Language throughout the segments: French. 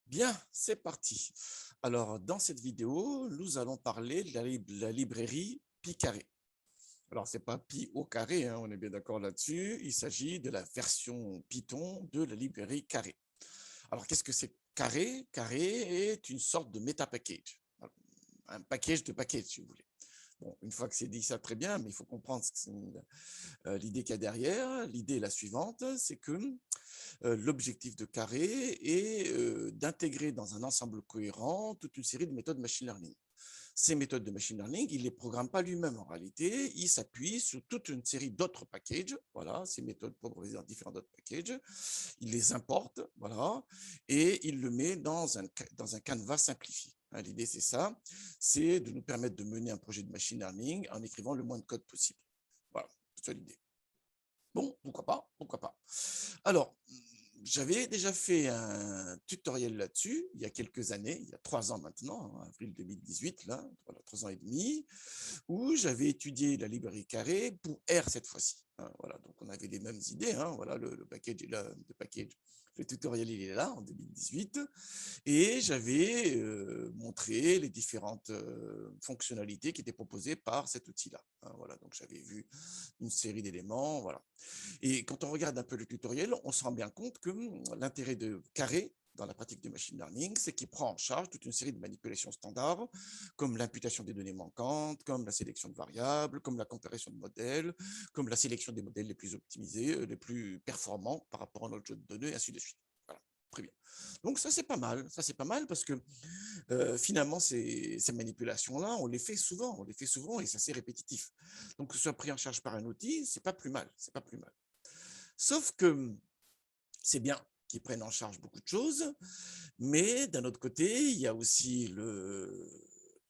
Bien, c'est parti. Alors, dans cette vidéo, nous allons parler de la librairie Pi carré. Alors, c'est pas Pi au carré, hein, on est bien d'accord là-dessus. Il s'agit de la version Python de la librairie carré. Alors, qu'est-ce que c'est carré? Carré est une sorte de meta-package. Un package de packages, si vous voulez. Bon, une fois que c'est dit ça, très bien, mais il faut comprendre l'idée qu'il y a derrière. L'idée est la suivante, c'est que l'objectif de Carré est d'intégrer dans un ensemble cohérent toute une série de méthodes machine learning. Ces méthodes de machine learning, il ne les programme pas lui-même en réalité, il s'appuie sur toute une série d'autres packages, voilà, ces méthodes programmées dans différents autres packages, il les importe, voilà, et il le met dans un canevas simplifié. L'idée, c'est ça, c'est de nous permettre de mener un projet de machine learning en écrivant le moins de code possible. Voilà, c'est ça l'idée. Bon, pourquoi pas, pourquoi pas. Alors, j'avais déjà fait un tutoriel là-dessus il y a quelques années, il y a 3 ans maintenant, en avril 2018, là, voilà, 3 ans et demi, où j'avais étudié la librairie carré pour R cette fois-ci. Voilà, donc on avait les mêmes idées, hein, voilà, le package est là, le tutoriel il est là en 2018, et j'avais montré les différentes fonctionnalités qui étaient proposées par cet outil-là. Voilà, donc j'avais vu une série d'éléments, voilà. Et quand on regarde un peu le tutoriel, on se rend bien compte que l'intérêt de Carré dans la pratique du machine learning, c'est qu'il prend en charge toute une série de manipulations standards, comme l'imputation des données manquantes, comme la sélection de variables, comme la comparaison de modèles, comme la sélection des modèles les plus optimisés, les plus performants par rapport à notre jeu de données, et ainsi de suite. Voilà, très bien. Donc ça, c'est pas mal. Ça, c'est pas mal parce que finalement, ces manipulations-là, on les fait souvent et c'est assez répétitif. Donc, que ce soit pris en charge par un outil, c'est pas plus mal, c'est pas plus mal. Sauf que c'est bien qu'ils prennent en charge beaucoup de choses, mais d'un autre côté, il y a aussi le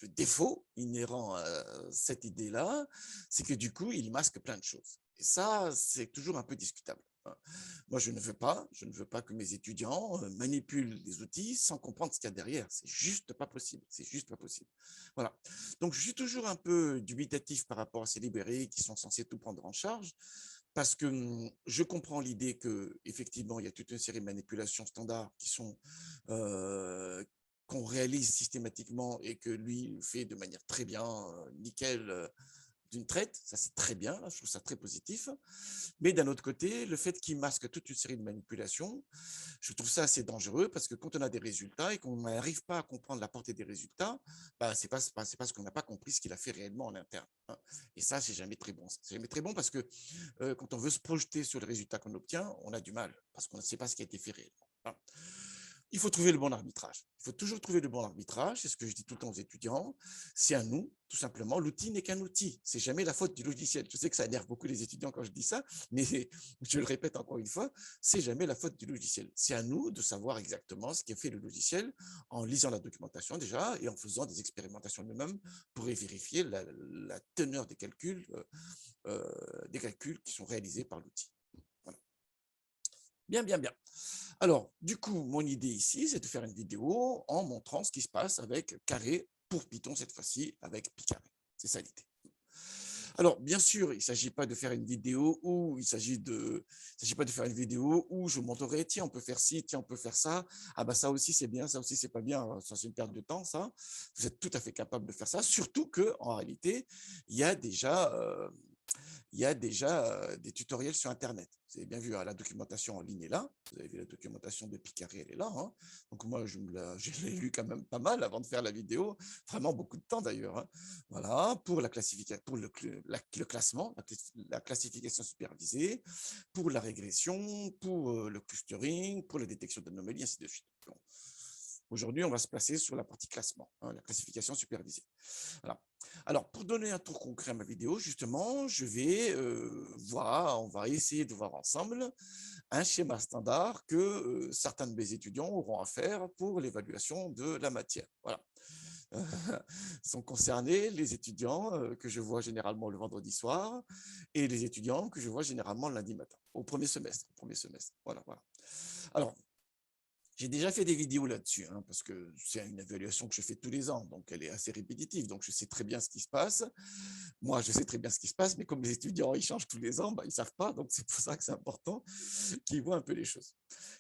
défaut inhérent à cette idée-là, c'est que du coup, il masque plein de choses. Et ça, c'est toujours un peu discutable. Moi, je ne veux pas que mes étudiants manipulent les outils sans comprendre ce qu'il y a derrière. C'est juste pas possible. C'est juste pas possible. Voilà. Donc, je suis toujours un peu dubitatif par rapport à ces librairies qui sont censées tout prendre en charge, parce que je comprends l'idée que effectivement, il y a toute une série de manipulations standards qui sont qu'on réalise systématiquement et que lui fait de manière très bien, nickel, d'une traite, ça c'est très bien, je trouve ça très positif. Mais d'un autre côté, le fait qu'il masque toute une série de manipulations, je trouve ça assez dangereux parce que quand on a des résultats et qu'on n'arrive pas à comprendre la portée des résultats, bah, c'est parce qu'on n'a pas compris ce qu'il a fait réellement en interne. Et ça, c'est jamais très bon. C'est jamais très bon parce que quand on veut se projeter sur les résultats qu'on obtient, on a du mal parce qu'on ne sait pas ce qui a été fait réellement. Il faut trouver le bon arbitrage. Il faut toujours trouver le bon arbitrage. C'est ce que je dis tout le temps aux étudiants. C'est à nous, tout simplement. L'outil n'est qu'un outil. C'est jamais la faute du logiciel. Je sais que ça énerve beaucoup les étudiants quand je dis ça, mais je le répète encore une fois, c'est jamais la faute du logiciel. C'est à nous de savoir exactement ce qui fait le logiciel en lisant la documentation déjà et en faisant des expérimentations nous-mêmes pour vérifier la teneur des calculs qui sont réalisés par l'outil. Voilà. Bien, bien, bien. Alors, du coup, mon idée ici, c'est de faire une vidéo en montrant ce qui se passe avec Carré pour Python cette fois-ci, avec Picaré. C'est ça l'idée. Alors, bien sûr, il ne s'agit pas de faire une vidéo où je montrerai, tiens, on peut faire ci, tiens, on peut faire ça. Ah bah ça aussi c'est bien, ça aussi c'est pas bien, ça c'est une perte de temps, ça. Vous êtes tout à fait capable de faire ça, surtout que en réalité, il y a déjà des tutoriels sur Internet. Vous avez bien vu, la documentation en ligne est là. Vous avez vu la documentation de Picaré, elle est là. Donc moi, je l'ai lu quand même pas mal avant de faire la vidéo. Vraiment beaucoup de temps d'ailleurs. Voilà, pour la classification, pour le classement, la classification supervisée, pour la régression, pour le clustering, pour la détection d'anomalies, ainsi de suite. Bon. Aujourd'hui, on va se placer sur la partie classement, la classification supervisée. Voilà. Alors, pour donner un tour concret à ma vidéo, justement, on va essayer de voir ensemble un schéma standard que certains de mes étudiants auront à faire pour l'évaluation de la matière. Voilà. Sont concernés les étudiants que je vois généralement le vendredi soir et les étudiants que je vois généralement le lundi matin, au premier semestre. Voilà, voilà. Alors, j'ai déjà fait des vidéos là-dessus, parce que c'est une évaluation que je fais tous les ans, donc elle est assez répétitive, donc je sais très bien ce qui se passe. Moi, je sais très bien ce qui se passe, mais comme les étudiants, ils changent tous les ans, ils ne savent pas, donc c'est pour ça que c'est important qu'ils voient un peu les choses.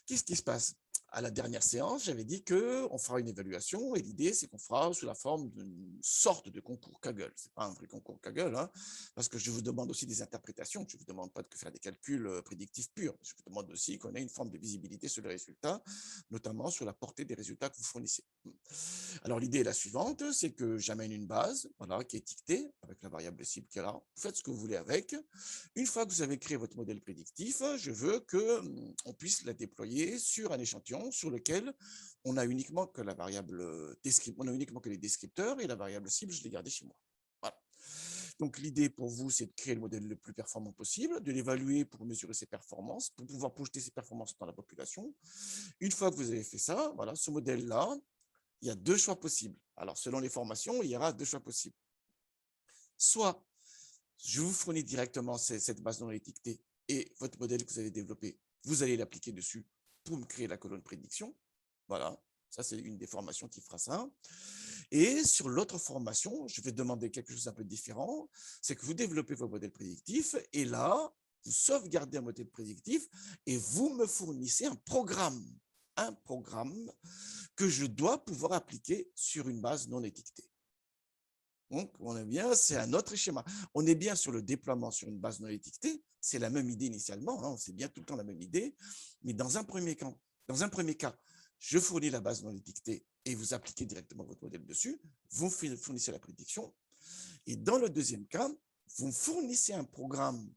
Qu'est-ce qui se passe? À la dernière séance, j'avais dit qu'on fera une évaluation et l'idée, c'est qu'on fera sous la forme d'une sorte de concours Kaggle. Ce n'est pas un vrai concours Kaggle, hein, parce que je vous demande aussi des interprétations. Je ne vous demande pas de faire des calculs prédictifs purs. Je vous demande aussi qu'on ait une forme de visibilité sur les résultats, notamment sur la portée des résultats que vous fournissez. Alors, l'idée est la suivante, c'est que j'amène une base voilà, qui est étiquetée avec la variable cible qui est là. Vous faites ce que vous voulez avec. Une fois que vous avez créé votre modèle prédictif, je veux qu'on puisse la déployer sur un échantillon sur lequel on a uniquement que la variable on a uniquement que les descripteurs et la variable cible, je l'ai gardée chez moi. Voilà. Donc, l'idée pour vous, c'est de créer le modèle le plus performant possible, de l'évaluer pour mesurer ses performances, pour pouvoir projeter ses performances dans la population. Une fois que vous avez fait ça, voilà, ce modèle-là, il y a deux choix possibles. Alors, selon les formations, il y aura deux choix possibles. Soit je vous fournis directement cette base non étiquetée et votre modèle que vous avez développé, vous allez l'appliquer dessus pour me créer la colonne prédiction. Voilà, ça c'est une des formations qui fera ça. Et sur l'autre formation, je vais demander quelque chose d'un peu différent, c'est que vous développez vos modèles prédictifs et là, vous sauvegardez un modèle prédictif et vous me fournissez un programme que je dois pouvoir appliquer sur une base non étiquetée. Donc, on est bien, c'est un autre schéma. On est bien sur le déploiement sur une base non étiquetée, c'est la même idée initialement, hein, c'est bien tout le temps la même idée, mais dans un premier cas, je fournis la base non étiquetée et vous appliquez directement votre modèle dessus, vous fournissez la prédiction, et dans le deuxième cas, vous fournissez un programme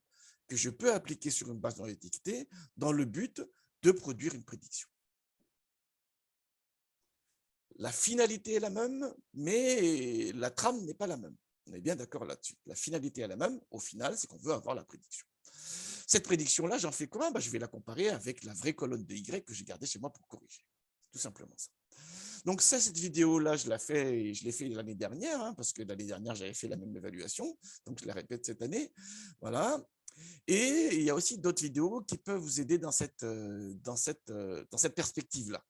que je peux appliquer sur une base non étiquetée dans le but de produire une prédiction. La finalité est la même, mais la trame n'est pas la même. On est bien d'accord là-dessus. La finalité est la même. Au final, c'est qu'on veut avoir la prédiction. Cette prédiction-là, j'en fais quoi? Je vais la comparer avec la vraie colonne de Y que j'ai gardée chez moi pour corriger. Tout simplement ça. Donc ça, cette vidéo-là, je l'ai fait l'année dernière, hein, parce que l'année dernière, j'avais fait la même évaluation. Donc, je la répète cette année. Voilà. Et il y a aussi d'autres vidéos qui peuvent vous aider dans cette perspective-là.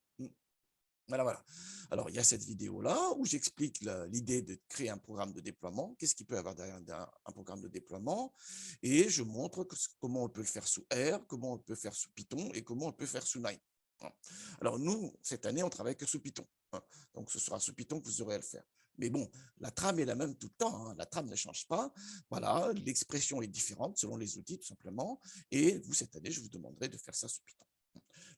Voilà, voilà. Alors, il y a cette vidéo-là où j'explique l'idée de créer un programme de déploiement. Qu'est-ce qu'il peut y avoir derrière un programme de déploiement? Et je montre comment on peut le faire sous R, comment on peut faire sous Python et comment on peut faire sous Nine. Alors, nous, cette année, on travaille que sous Python. Donc, ce sera sous Python que vous aurez à le faire. Mais bon, la trame est la même tout le temps. La trame ne change pas. Voilà, l'expression est différente selon les outils, tout simplement. Et vous, cette année, je vous demanderai de faire ça sous Python.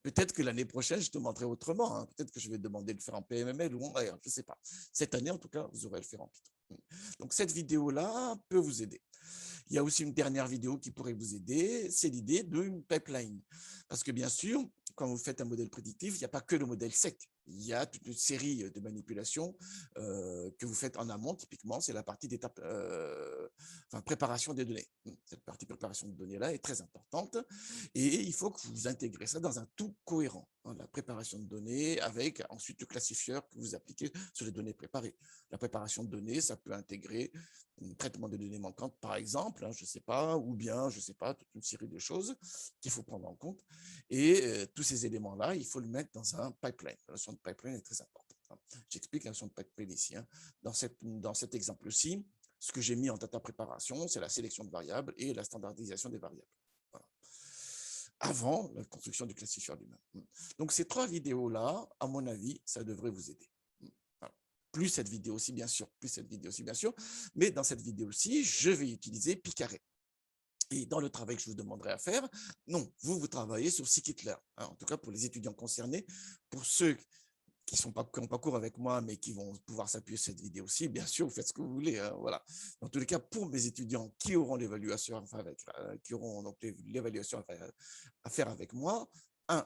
Peut-être que l'année prochaine, je demanderai autrement. Hein. Peut-être que je vais demander de le faire en PMML ou en R, je ne sais pas. Cette année, en tout cas, vous aurez à le faire en Python. Donc, cette vidéo-là peut vous aider. Il y a aussi une dernière vidéo qui pourrait vous aider, c'est l'idée d'une pipeline. Parce que bien sûr, quand vous faites un modèle prédictif, il n'y a pas que le modèle sec. Il y a toute une série de manipulations que vous faites en amont. Typiquement, c'est la partie d'étape, préparation des données. Cette partie préparation de données-là est très importante et il faut que vous intégrez ça dans un tout cohérent. La préparation de données avec ensuite le classifieur que vous appliquez sur les données préparées. La préparation de données, ça peut intégrer un traitement de données manquantes, par exemple, je ne sais pas, ou bien, je ne sais pas, toute une série de choses qu'il faut prendre en compte. Et tous ces éléments-là, il faut le mettre dans un pipeline. La notion de pipeline est très importante. J'explique la notion de pipeline ici. Dans cet exemple-ci, ce que j'ai mis en data préparation, c'est la sélection de variables et la standardisation des variables. Voilà. Avant la construction du classifieur lui-même. Donc, ces trois vidéos-là, à mon avis, ça devrait vous aider. Plus cette vidéo aussi, bien sûr, mais dans cette vidéo-ci, je vais utiliser Picaré. Et dans le travail que je vous demanderai à faire, non, vous travaillez sur Scikit-learn. En tout cas, pour les étudiants concernés, pour ceux qui n'ont pas cours avec moi, mais qui vont pouvoir s'appuyer sur cette vidéo-ci, bien sûr, vous faites ce que vous voulez. Voilà. Dans tous les cas, pour mes étudiants qui auront l'évaluation à faire avec moi,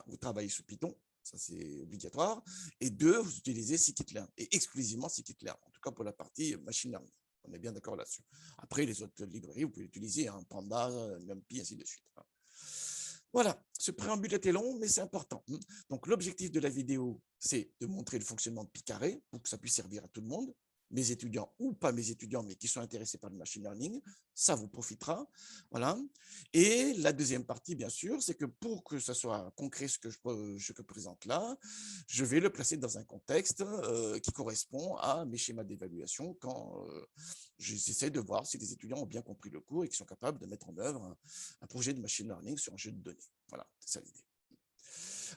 vous travaillez sous Python, ça c'est obligatoire, et deux, vous utilisez Scikit-learn, et exclusivement Scikit-learn, en tout cas pour la partie machine learning. On est bien d'accord là-dessus. Après, les autres librairies, vous pouvez utiliser Panda, NumPy, ainsi de suite. Voilà, ce préambule était long, mais c'est important. Donc, l'objectif de la vidéo, c'est de montrer le fonctionnement de Picaré pour que ça puisse servir à tout le monde, mes étudiants ou pas mes étudiants, mais qui sont intéressés par le machine learning, ça vous profitera. Voilà. Et la deuxième partie, bien sûr, c'est que pour que ça soit concret ce que je présente là, je vais le placer dans un contexte qui correspond à mes schémas d'évaluation quand j'essaie de voir si les étudiants ont bien compris le cours et qu'ils sont capables de mettre en œuvre un projet de machine learning sur un jeu de données. Voilà, c'est ça l'idée.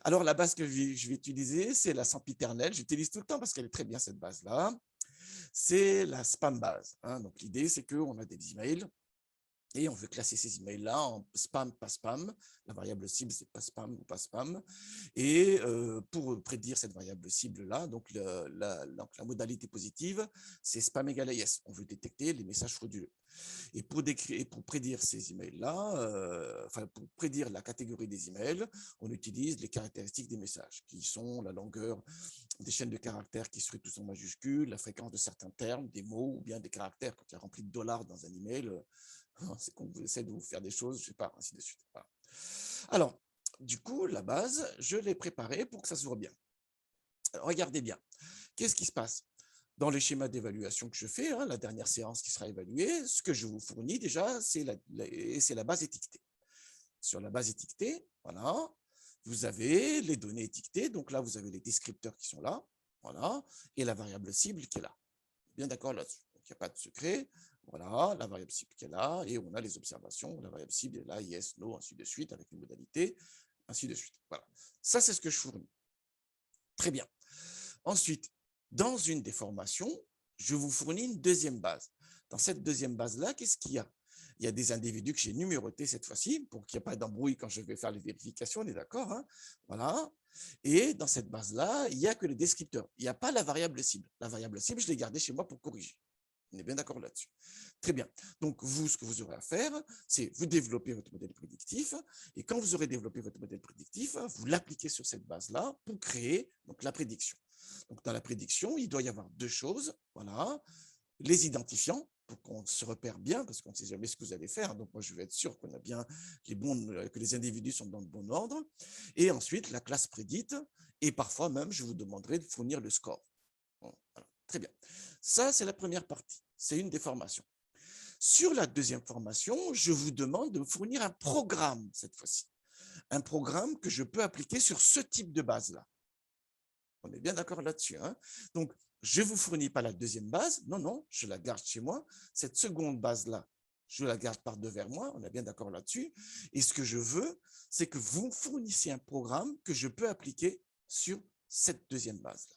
Alors, la base que je vais utiliser, c'est la sempiternelle. J'utilise tout le temps parce qu'elle est très bien, cette base-là. C'est la spam base, hein. Donc, l'idée, c'est qu'on a des emails et on veut classer ces emails-là en spam, pas spam. La variable cible, c'est pas spam ou pas spam. Et pour prédire cette variable cible-là, donc, la modalité positive, c'est spam égale yes. On veut détecter les messages frauduleux. Et pour prédire ces emails-là, enfin, pour prédire la catégorie des emails, on utilise les caractéristiques des messages, qui sont la longueur des chaînes de caractères qui seraient tous en majuscules, la fréquence de certains termes, des mots ou bien des caractères. Quand il y a rempli de dollars dans un email, c'est qu'on essaie de vous faire des choses, je sais pas, ainsi de suite. Voilà. Alors, du coup, la base, je l'ai préparée pour que ça s'ouvre bien. Alors, regardez bien. Qu'est-ce qui se passe? Dans les schémas d'évaluation que je fais, hein, la dernière séance qui sera évaluée, ce que je vous fournis déjà, c'est la base étiquetée. Sur la base étiquetée, voilà, vous avez les données étiquetées. Donc là, vous avez les descripteurs qui sont là, voilà, et la variable cible qui est là. Bien d'accord là-dessus. Donc, il n'y a pas de secret. Voilà, la variable cible qui est là, et on a les observations. La variable cible est là, yes, no, ainsi de suite, avec une modalité, ainsi de suite. Voilà. Ça, c'est ce que je fournis. Très bien. Ensuite, dans une des formations, je vous fournis une deuxième base. Dans cette deuxième base-là, qu'est-ce qu'il y a? Il y a des individus que j'ai numérotés cette fois-ci pour qu'il n'y ait pas d'embrouille quand je vais faire les vérifications, on est d'accord, hein? Voilà. Et dans cette base-là, il n'y a que les descripteurs. Il n'y a pas la variable cible. La variable cible, je l'ai gardée chez moi pour corriger. On est bien d'accord là-dessus. Très bien. Donc, vous, ce que vous aurez à faire, c'est vous développer votre modèle prédictif. Et quand vous aurez développé votre modèle prédictif, vous l'appliquez sur cette base-là pour créer donc, la prédiction. Donc, dans la prédiction, il doit y avoir deux choses. Voilà. Les identifiants, pour qu'on se repère bien, parce qu'on ne sait jamais ce que vous allez faire. Donc, moi, je vais être sûr qu'on a bien que les individus sont dans le bon ordre. Et ensuite, la classe prédite. Et parfois même, je vous demanderai de fournir le score. Bon, voilà. Très bien. Ça, c'est la première partie. C'est une des formations. Sur la deuxième formation, je vous demande de me fournir un programme cette fois-ci. Un programme que je peux appliquer sur ce type de base-là. On est bien d'accord là-dessus, hein? Donc, je ne vous fournis pas la deuxième base. Non, non, je la garde chez moi. Cette seconde base-là, je la garde par devers moi. On est bien d'accord là-dessus. Et ce que je veux, c'est que vous me fournissiez un programme que je peux appliquer sur cette deuxième base-là.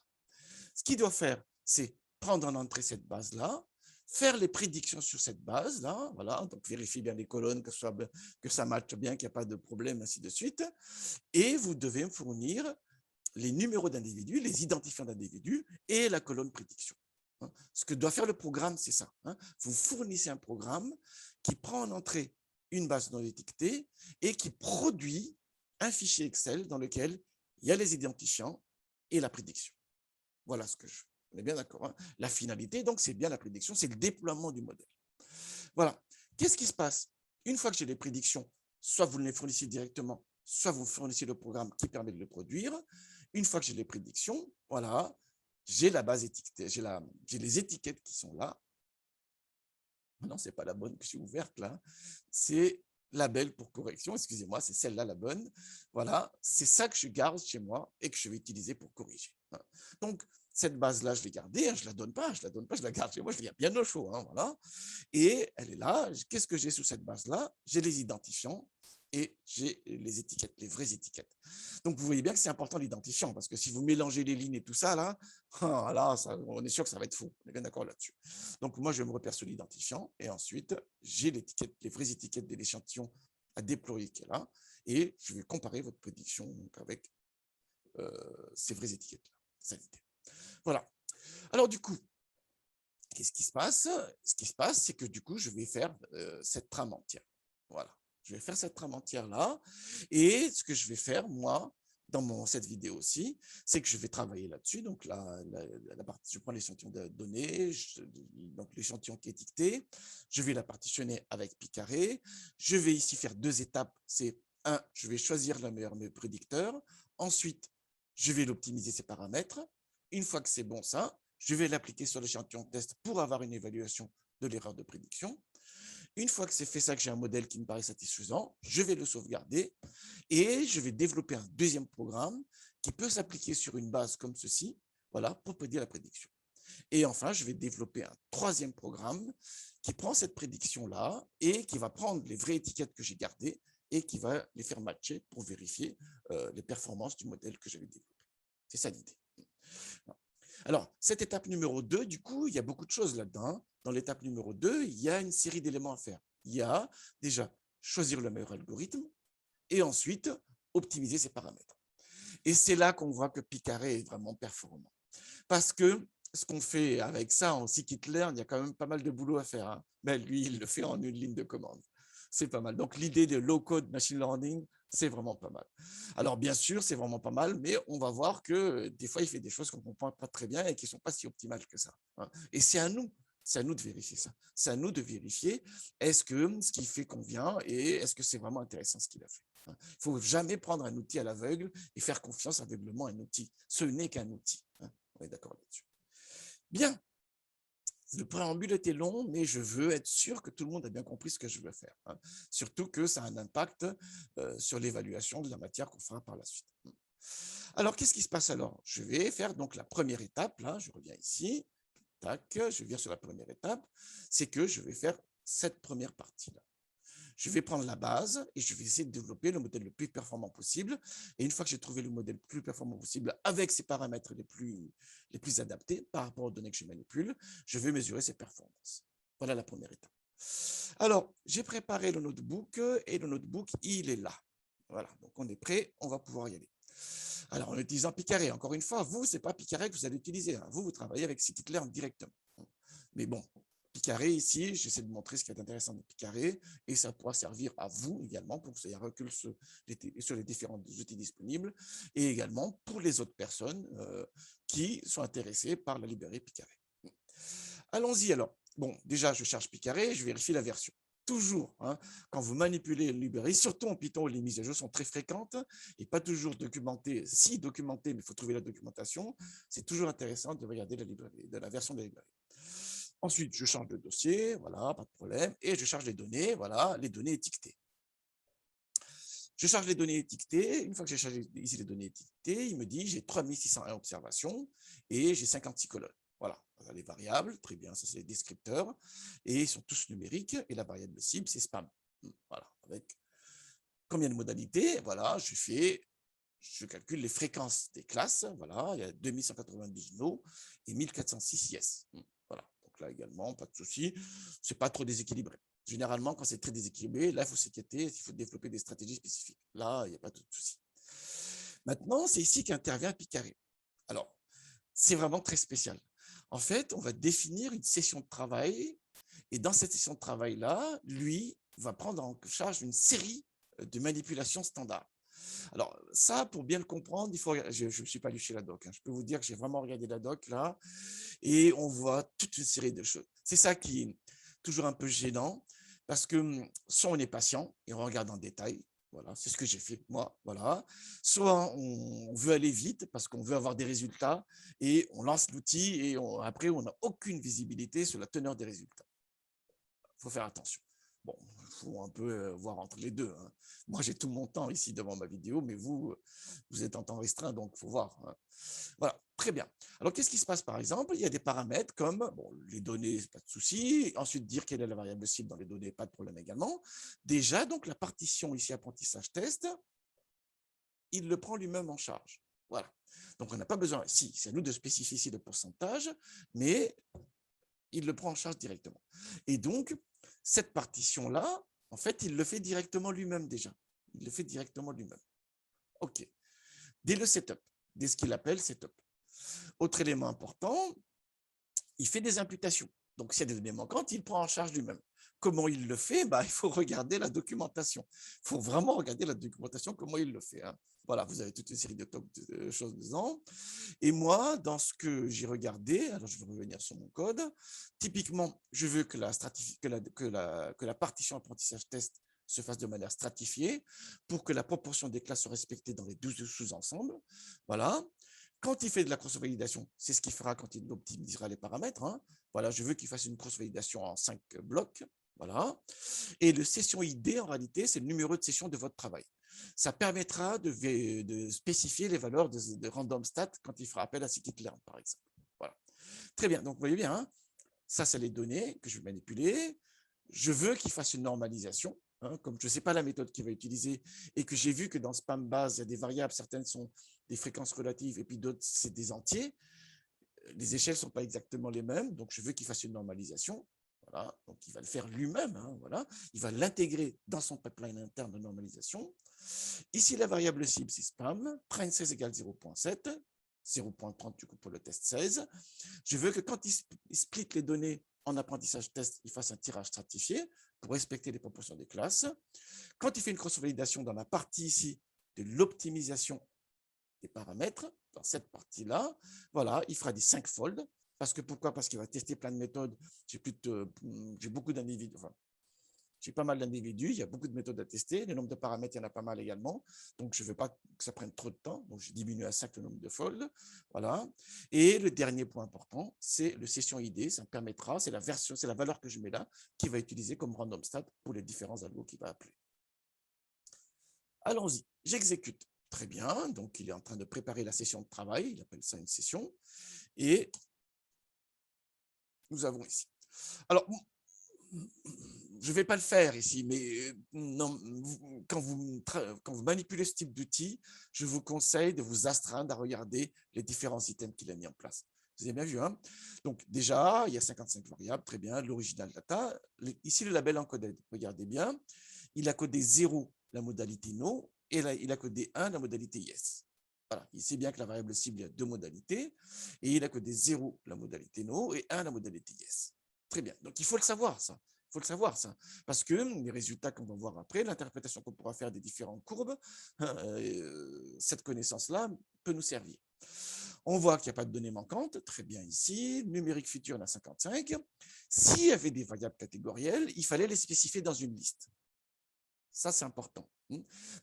Ce qu'il doit faire, c'est prendre en entrée cette base-là, faire les prédictions sur cette base-là, voilà, donc vérifier bien les colonnes, que ça matche bien, qu'il n'y a pas de problème, ainsi de suite. Et vous devez me fournir les numéros d'individus, les identifiants d'individus et la colonne prédiction. Ce que doit faire le programme, c'est ça. Vous fournissez un programme qui prend en entrée une base non étiquetée et qui produit un fichier Excel dans lequel il y a les identifiants et la prédiction. Voilà ce que je veux. On est bien d'accord, hein? La finalité, donc, c'est bien la prédiction, c'est le déploiement du modèle. Voilà. Qu'est-ce qui se passe? Une fois que j'ai les prédictions, soit vous les fournissez directement, soit vous fournissez le programme qui permet de le produire. Une fois que j'ai les prédictions, voilà, j'ai la base étiquetée, j'ai les étiquettes qui sont là. Non, ce n'est pas la bonne que j'ai ouverte là. C'est label pour correction, excusez-moi, c'est celle-là la bonne. Voilà, c'est ça que je garde chez moi et que je vais utiliser pour corriger. Donc, cette base-là, je l'ai gardée, hein, je ne la donne pas, je la garde chez moi, je l'ai bien au chaud. Hein, voilà. Et elle est là. Qu'est-ce que j'ai sous cette base-là? J'ai les identifiants et j'ai les étiquettes, les vraies étiquettes. Donc, vous voyez bien que c'est important l'identifiant, parce que si vous mélangez les lignes et tout ça, là, on est sûr que ça va être faux. On est bien d'accord là-dessus. Donc, moi, je me repère sur l'identifiant, et ensuite, j'ai l'étiquette, les vraies étiquettes de l'échantillon à déployer qui est là, et je vais comparer votre prédiction donc, avec ces vraies étiquettes-là. Voilà. Alors, du coup, qu'est-ce qui se passe? Ce qui se passe, c'est que du coup, je vais faire cette trame entière. Voilà. Je vais faire cette trame entière-là. Et ce que je vais faire, moi, dans cette vidéo aussi, c'est que je vais travailler là-dessus. Donc, la partie, je prends l'échantillon de données, donc l'échantillon qui est étiqueté. Je vais la partitionner avec pi carré. Je vais ici faire deux étapes. C'est un, je vais choisir le meilleur prédicteur. Ensuite, je vais l'optimiser ses paramètres. Une fois que c'est bon, ça, je vais l'appliquer sur l'échantillon de test pour avoir une évaluation de l'erreur de prédiction. Une fois que c'est fait ça, que j'ai un modèle qui me paraît satisfaisant, je vais le sauvegarder et je vais développer un deuxième programme qui peut s'appliquer sur une base comme ceci, voilà, pour prédire la prédiction. Et enfin, je vais développer un troisième programme qui prend cette prédiction-là et qui va prendre les vraies étiquettes que j'ai gardées et qui va les faire matcher pour vérifier les performances du modèle que j'avais développé. C'est ça l'idée. Alors, cette étape numéro 2, du coup, il y a beaucoup de choses là-dedans. Dans l'étape numéro 2, il y a une série d'éléments à faire. Il y a déjà choisir le meilleur algorithme et ensuite optimiser ses paramètres. Et c'est là qu'on voit que Picaré est vraiment performant. Parce que ce qu'on fait avec ça en scikit-learn, il y a quand même pas mal de boulot à faire. Hein. Mais lui, il le fait en une ligne de commande. C'est pas mal. Donc, l'idée de low-code machine learning, c'est vraiment pas mal. Alors, bien sûr, c'est vraiment pas mal, mais on va voir que des fois, il fait des choses qu'on ne comprend pas très bien et qui ne sont pas si optimales que ça. Hein. Et c'est à nous de vérifier ça. C'est à nous de vérifier est-ce que ce qu'il fait convient et est-ce que c'est vraiment intéressant ce qu'il a fait. Il ne faut jamais prendre un outil à l'aveugle et faire confiance aveuglement à un outil. Ce n'est qu'un outil. On est d'accord là-dessus. Bien. Le préambule était long, mais je veux être sûr que tout le monde a bien compris ce que je veux faire. Hein. Surtout que ça a un impact sur l'évaluation de la matière qu'on fera par la suite. Alors, qu'est-ce qui se passe alors? Je vais faire donc la première étape. Là, je reviens ici. Tac, je viens sur la première étape. C'est que je vais faire cette première partie-là. Je vais prendre la base et je vais essayer de développer le modèle le plus performant possible. Et une fois que j'ai trouvé le modèle le plus performant possible avec ses paramètres les plus adaptés par rapport aux données que je manipule, je vais mesurer ses performances. Voilà la première étape. Alors, j'ai préparé le notebook et le notebook, il est là. Voilà, donc on est prêt, on va pouvoir y aller. Alors, en utilisant Picaré, encore une fois, vous, ce n'est pas Picaré que vous allez utiliser. Hein. Vous travaillez avec scikit-learn directement. Mais bon, Picaré ici, j'essaie de montrer ce qui est intéressant de Picaré et ça pourra servir à vous également pour que vous ayez un recul sur les différents outils disponibles et également pour les autres personnes qui sont intéressées par la librairie Picaré. Allons-y alors. Bon, déjà, je cherche Picaré, je vérifie la version. Toujours, hein, quand vous manipulez une librairie, surtout en Python où les mises à jour sont très fréquentes et pas toujours documentées, si documentées, mais il faut trouver la documentation, c'est toujours intéressant de regarder la version de la librairie. Ensuite, je change de dossier, voilà, pas de problème, et je charge les données, voilà, les données étiquetées. Je charge les données étiquetées, une fois que j'ai chargé ici les données étiquetées, il me dit j'ai 3601 observations et j'ai 56 colonnes. Voilà, les variables, très bien, ça c'est les descripteurs, et ils sont tous numériques, et la variable cible, c'est spam. Voilà, avec combien de modalités, voilà, je calcule les fréquences des classes, voilà, il y a 2192 no et 1406 yes. Voilà, donc là également, pas de souci, c'est pas trop déséquilibré. Généralement, quand c'est très déséquilibré, là, il faut s'inquiéter, il faut développer des stratégies spécifiques. Là, il n'y a pas de souci. Maintenant, c'est ici qu'intervient Picaré. Alors, c'est vraiment très spécial. En fait, on va définir une session de travail et dans cette session de travail-là, lui va prendre en charge une série de manipulations standards. Alors, ça, pour bien le comprendre, je ne suis pas allé chez la doc. Hein. Je peux vous dire que j'ai vraiment regardé la doc là et on voit toute une série de choses. C'est ça qui est toujours un peu gênant parce que soit on est patient et on regarde en détail. Voilà, c'est ce que j'ai fait moi. Voilà. Soit on veut aller vite parce qu'on veut avoir des résultats et on lance l'outil et après, on n'a aucune visibilité sur la teneur des résultats. Il faut faire attention. Bon, il faut un peu voir entre les deux. Hein. Moi, j'ai tout mon temps ici devant ma vidéo, mais vous êtes en temps restreint, donc il faut voir. Hein. Voilà, très bien. Alors, qu'est-ce qui se passe, par exemple? Il y a des paramètres comme bon, les données, pas de souci. Ensuite, dire quelle est la variable cible dans les données, pas de problème également. Déjà, donc, la partition ici, apprentissage test, il le prend lui-même en charge. Voilà. Donc, on n'a pas besoin, si, c'est à nous de spécifier ici le pourcentage, mais il le prend en charge directement. Et donc, cette partition-là, en fait, il le fait directement lui-même déjà. Il le fait directement lui-même. OK. Dès le setup, dès ce qu'il appelle setup. Autre élément important, il fait des imputations. Donc, s'il y a des données manquantes, il prend en charge lui-même. Comment il le fait? Il faut regarder la documentation. Il faut vraiment regarder la documentation, comment il le fait. Hein. Voilà, vous avez toute une série de choses dedans. Et moi, dans ce que j'ai regardé, alors je vais revenir sur mon code, typiquement, je veux que la partition apprentissage test se fasse de manière stratifiée pour que la proportion des classes soit respectée dans les 12 sous-ensembles. Voilà. Quand il fait de la cross-validation, c'est ce qu'il fera quand il optimisera les paramètres. Hein. Voilà, je veux qu'il fasse une cross-validation en 5 blocs. Voilà. Et le session ID, en réalité, c'est le numéro de session de votre travail. Ça permettra de spécifier les valeurs de random stat quand il fera appel à scikit-learn, par exemple. Voilà. Très bien. Donc, vous voyez bien, hein, ça, c'est les données que je vais manipuler. Je veux qu'il fasse une normalisation. hein, comme je ne sais pas la méthode qu'il va utiliser et que j'ai vu que dans Spam base, il y a des variables, certaines sont des fréquences relatives et puis d'autres, c'est des entiers. Les échelles ne sont pas exactement les mêmes, donc je veux qu'il fasse une normalisation. Voilà, donc il va le faire lui-même, hein, voilà. Il va l'intégrer dans son pipeline interne de normalisation. Ici, la variable cible, c'est spam, prime 16 égale 0.7, 0.30 du coup pour le test 16. Je veux que quand il split les données en apprentissage test, il fasse un tirage stratifié pour respecter les proportions des classes. Quand il fait une cross-validation dans la partie ici de l'optimisation des paramètres, dans cette partie-là, voilà, il fera des 5 folds. Parce que pourquoi? Parce qu'il va tester plein de méthodes. J'ai beaucoup d'individus, enfin, j'ai pas mal d'individus, il y a beaucoup de méthodes à tester, le nombre de paramètres, il y en a pas mal également, donc je ne veux pas que ça prenne trop de temps, donc je diminue à 5 le nombre de folds, voilà. Et le dernier point important, c'est le session ID, ça me permettra, c'est la version, c'est la valeur que je mets là, qui va utiliser comme random stat pour les différents algos qu'il va appeler. Allons-y, j'exécute. Très bien, donc il est en train de préparer la session de travail, il appelle ça une session, et nous avons ici. Alors, je ne vais pas le faire ici, mais non, quand vous manipulez ce type d'outil, je vous conseille de vous astreindre à regarder les différents items qu'il a mis en place. Vous avez bien vu, hein? Donc déjà, il y a 55 variables, très bien, l'original data. Ici, le label encoded, regardez bien, il a codé 0 la modalité no, et là, il a codé 1 la modalité yes. Voilà, il sait bien que la variable cible, il y a 2 modalités, et il a codé 0 la modalité no et 1 la modalité yes. Très bien, donc il faut le savoir, ça. Il faut le savoir, ça, parce que les résultats qu'on va voir après, l'interprétation qu'on pourra faire des différentes courbes, cette connaissance-là peut nous servir. On voit qu'il n'y a pas de données manquantes, très bien ici, numérique futur, on a 55. S'il y avait des variables catégorielles, il fallait les spécifier dans une liste. Ça, c'est important.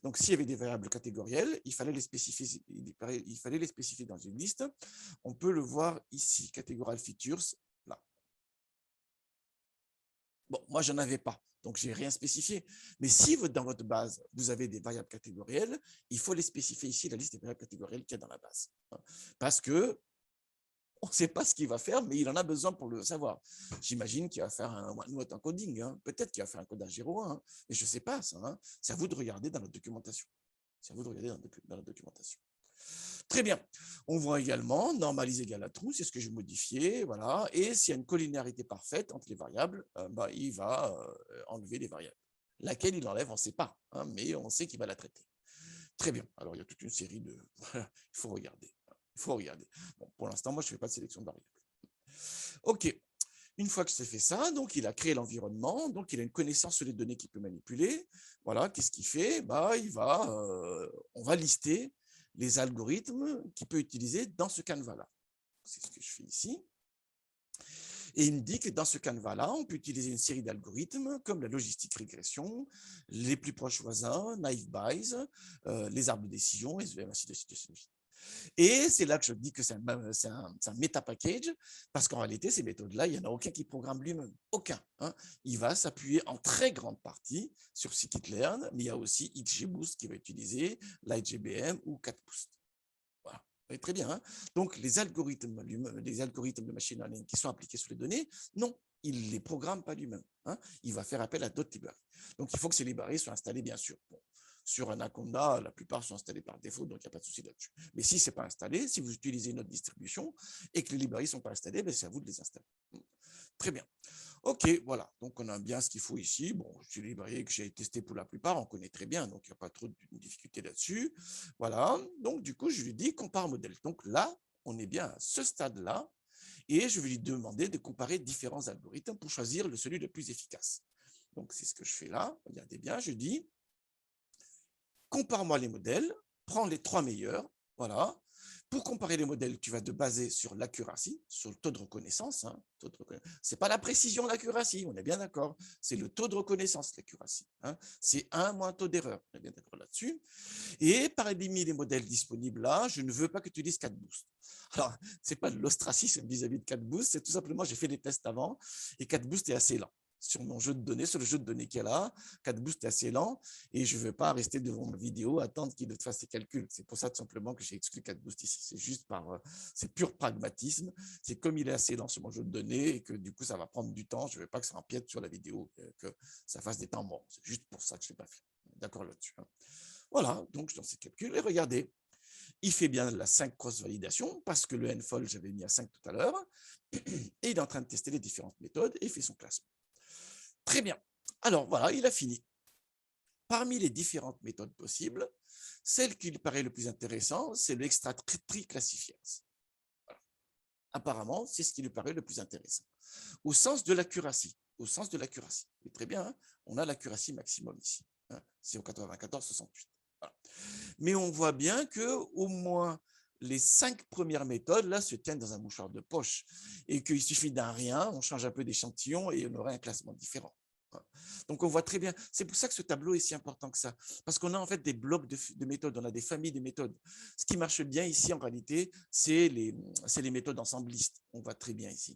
Donc, s'il y avait des variables catégorielles, il fallait les spécifier dans une liste. On peut le voir ici, categorial features, là. Bon, moi, je n'en avais pas, donc je n'ai rien spécifié. Mais si dans votre base, vous avez des variables catégorielles, il faut les spécifier ici, la liste des variables catégorielles qu'il y a dans la base. Parce que on ne sait pas ce qu'il va faire, mais il en a besoin pour le savoir. J'imagine qu'il va faire un one-note encoding. Hein. Peut-être qu'il va faire un codage 0.1, hein. Mais je ne sais pas ça. Hein. C'est à vous de regarder dans notre documentation. C'est à vous de regarder dans la documentation. Très bien. On voit également normalise égale à true, c'est ce que je modifiais, voilà. Et s'il y a une collinéarité parfaite entre les variables, il va enlever les variables. Laquelle il enlève, on ne sait pas, hein, mais on sait qu'il va la traiter. Très bien. Alors, il y a toute une série de... il faut regarder. Il faut regarder. Bon, pour l'instant, moi, je ne fais pas de sélection de variables. OK. Une fois que c'est fait ça, donc il a créé l'environnement, donc il a une connaissance sur les données qu'il peut manipuler. Voilà, qu'est-ce qu'il fait? On va lister les algorithmes qu'il peut utiliser dans ce canevas-là. C'est ce que je fais ici. Et il me dit que dans ce canevas-là, on peut utiliser une série d'algorithmes comme la logistique régression, les plus proches voisins, naive Bayes, les arbres de décision, SVM, ainsi de suite. Et c'est là que je dis que c'est un meta-package, parce qu'en réalité, ces méthodes-là, il n'y en a aucun qui programme lui-même. Aucun. Hein. Il va s'appuyer en très grande partie sur scikit-learn, mais il y a aussi XGBoost qui va utiliser l'IGBM ou CatBoost. Voilà. Très bien. Hein. Donc, les algorithmes de machine learning qui sont appliqués sur les données, non, il ne les programme pas lui-même. Hein. Il va faire appel à d'autres librairies. Donc, il faut que ces librairies soient installées, bien sûr. Bon. Sur Anaconda, la plupart sont installés par défaut, donc il n'y a pas de souci là-dessus. Mais si ce n'est pas installé, si vous utilisez une autre distribution et que les librairies ne sont pas installées, c'est à vous de les installer. Très bien. OK, voilà. Donc, on a bien ce qu'il faut ici. Bon, c'est les librairies que j'ai testées pour la plupart, on connaît très bien, donc il n'y a pas trop de difficultés là-dessus. Voilà. Donc, du coup, je lui dis compare modèle. Donc là, on est bien à ce stade-là et je vais lui demander de comparer différents algorithmes pour choisir celui le plus efficace. Donc, c'est ce que je fais là. Regardez bien, je dis compare-moi les modèles, prends les 3 meilleurs, voilà. Pour comparer les modèles, tu vas te baser sur l'accuracy, sur le taux de reconnaissance. Hein, ce n'est pas la précision, l'accuracy, on est bien d'accord. C'est le taux de reconnaissance, l'accuracy. Hein, c'est 1 moins taux d'erreur, on est bien d'accord là-dessus. Et parmi les modèles disponibles là, je ne veux pas que tu utilises CatBoost. Alors, ce n'est pas de l'ostracisme vis-à-vis de CatBoost, c'est tout simplement, j'ai fait des tests avant, et CatBoost est assez lent. sur mon jeu de données, sur le jeu de données qu'elle a. CatBoost est assez lent et je ne veux pas rester devant ma vidéo, attendre qu'il fasse ses calculs. C'est pour ça tout simplement que j'ai exclu CatBoost ici. C'est juste c'est pur pragmatisme. C'est comme il est assez lent sur mon jeu de données et que du coup, ça va prendre du temps. Je ne veux pas que ça empiète sur la vidéo, que ça fasse des temps morts. C'est juste pour ça que je ne l'ai pas fait. D'accord là-dessus. Voilà, donc je lance ces calculs et regardez. Il fait bien la 5 cross-validation parce que le nfold, j'avais mis à 5 tout à l'heure. Et il est en train de tester les différentes méthodes et il fait son classement. Très bien. Alors voilà, il a fini. Parmi les différentes méthodes possibles, celle qui lui paraît le plus intéressant, c'est le extra-tree classifiers. Voilà. Apparemment, c'est ce qui lui paraît le plus intéressant. Au sens de l'accuracy. Au sens de l'accuracy. Très bien, hein, on a l'accuracy maximum ici. Hein, c'est au 94,68. Voilà. Mais on voit bien que au moins les 5 premières méthodes là se tiennent dans un mouchoir de poche et qu'il suffit d'un rien, on change un peu d'échantillon et on aurait un classement différent. Donc on voit très bien, c'est pour ça que ce tableau est si important que ça, parce qu'on a en fait des blocs de méthodes, on a des familles de méthodes. Ce qui marche bien ici en réalité, c'est les méthodes ensemblistes, on voit très bien ici.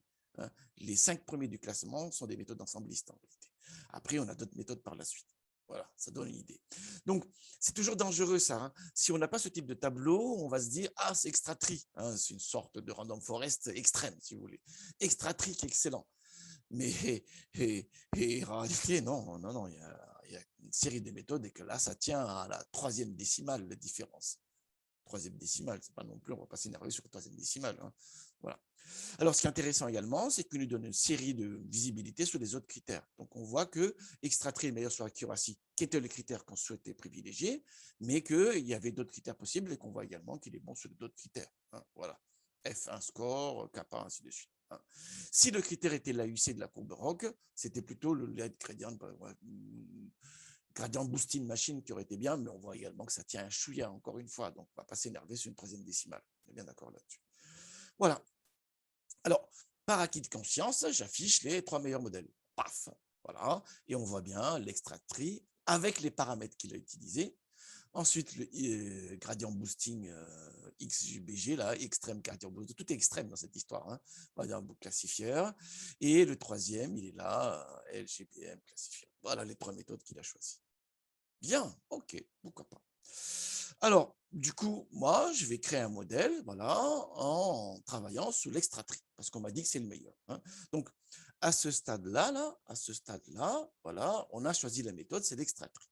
Les 5 premiers du classement sont des méthodes ensemblistes en réalité. Après, on a d'autres méthodes par la suite. Voilà, ça donne une idée. Donc, c'est toujours dangereux ça. Hein. Si on n'a pas ce type de tableau, on va se dire, ah, c'est extra-tree. Hein, c'est une sorte de random forest extrême, si vous voulez. Extra-tree qui est excellent. Mais en réalité, non, il y a une série de méthodes et que là, ça tient à la 3e décimale, la différence. 3e décimale, c'est pas non plus, on va pas s'énerver sur la 3e décimale. Hein. Voilà. Alors, ce qui est intéressant également, c'est qu'il nous donne une série de visibilités sur les autres critères. Donc, on voit que extra-tree est meilleur sur accuracy, qui était le critère qu'on souhaitait privilégier, mais qu'il y avait d'autres critères possibles et qu'on voit également qu'il est bon sur d'autres critères. Hein, voilà. F1 score, Kappa, ainsi de suite. Hein. Si le critère était l'AUC de la courbe ROC, c'était plutôt le lead gradient boosting machine qui aurait été bien, mais on voit également que ça tient un chouïa encore une fois, donc on ne va pas s'énerver sur une 3e décimale. On est bien d'accord là-dessus. Voilà. Alors, par acquis de conscience, j'affiche les 3 meilleurs modèles. Paf, voilà. Et on voit bien l'extra-tree avec les paramètres qu'il a utilisés. Ensuite, le gradient boosting XJBG, là, extrême gradient boosting. Tout est extrême dans cette histoire. Hein. Gradient classifieur. Et le 3e, il est là, LGBM classifieur. Voilà les 3 méthodes qu'il a choisies. Bien, ok, pourquoi pas. Alors, du coup, moi, je vais créer un modèle, voilà, en travaillant sous l'extra-tree, parce qu'on m'a dit que c'est le meilleur. Hein. Donc, à ce stade-là, voilà, on a choisi la méthode, c'est l'extra-tree.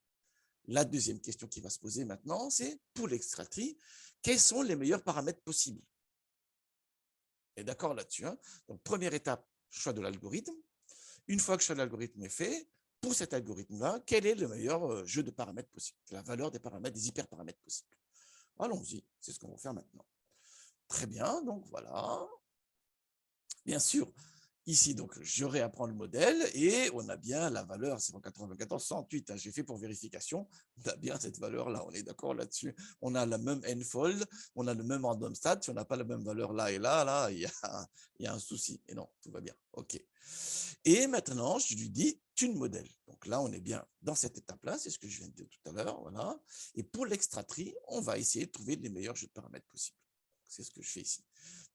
La deuxième question qui va se poser maintenant, c'est pour l'extra-tree, quels sont les meilleurs paramètres possibles? Et d'accord là-dessus. Hein. Donc, première étape, choix de l'algorithme. Une fois que le choix de l'algorithme est fait, pour cet algorithme-là, quel est le meilleur jeu de paramètres possible? La valeur des paramètres, des hyperparamètres possibles. Allons-y, c'est ce qu'on va faire maintenant. Très bien, donc voilà. Bien sûr, ici, donc, je réapprends le modèle et on a bien la valeur, c'est en 94,108, hein, j'ai fait pour vérification, on a bien cette valeur-là, on est d'accord là-dessus. On a la même nfold, on a le même random stat, si on n'a pas la même valeur là et là, il y a un souci. Et non, tout va bien, ok. Et maintenant, je lui dis tune modèle. Donc là, on est bien dans cette étape-là, c'est ce que je viens de dire tout à l'heure, voilà. Et pour l'extra-tree, on va essayer de trouver les meilleurs jeux de paramètres possibles. C'est ce que je fais ici.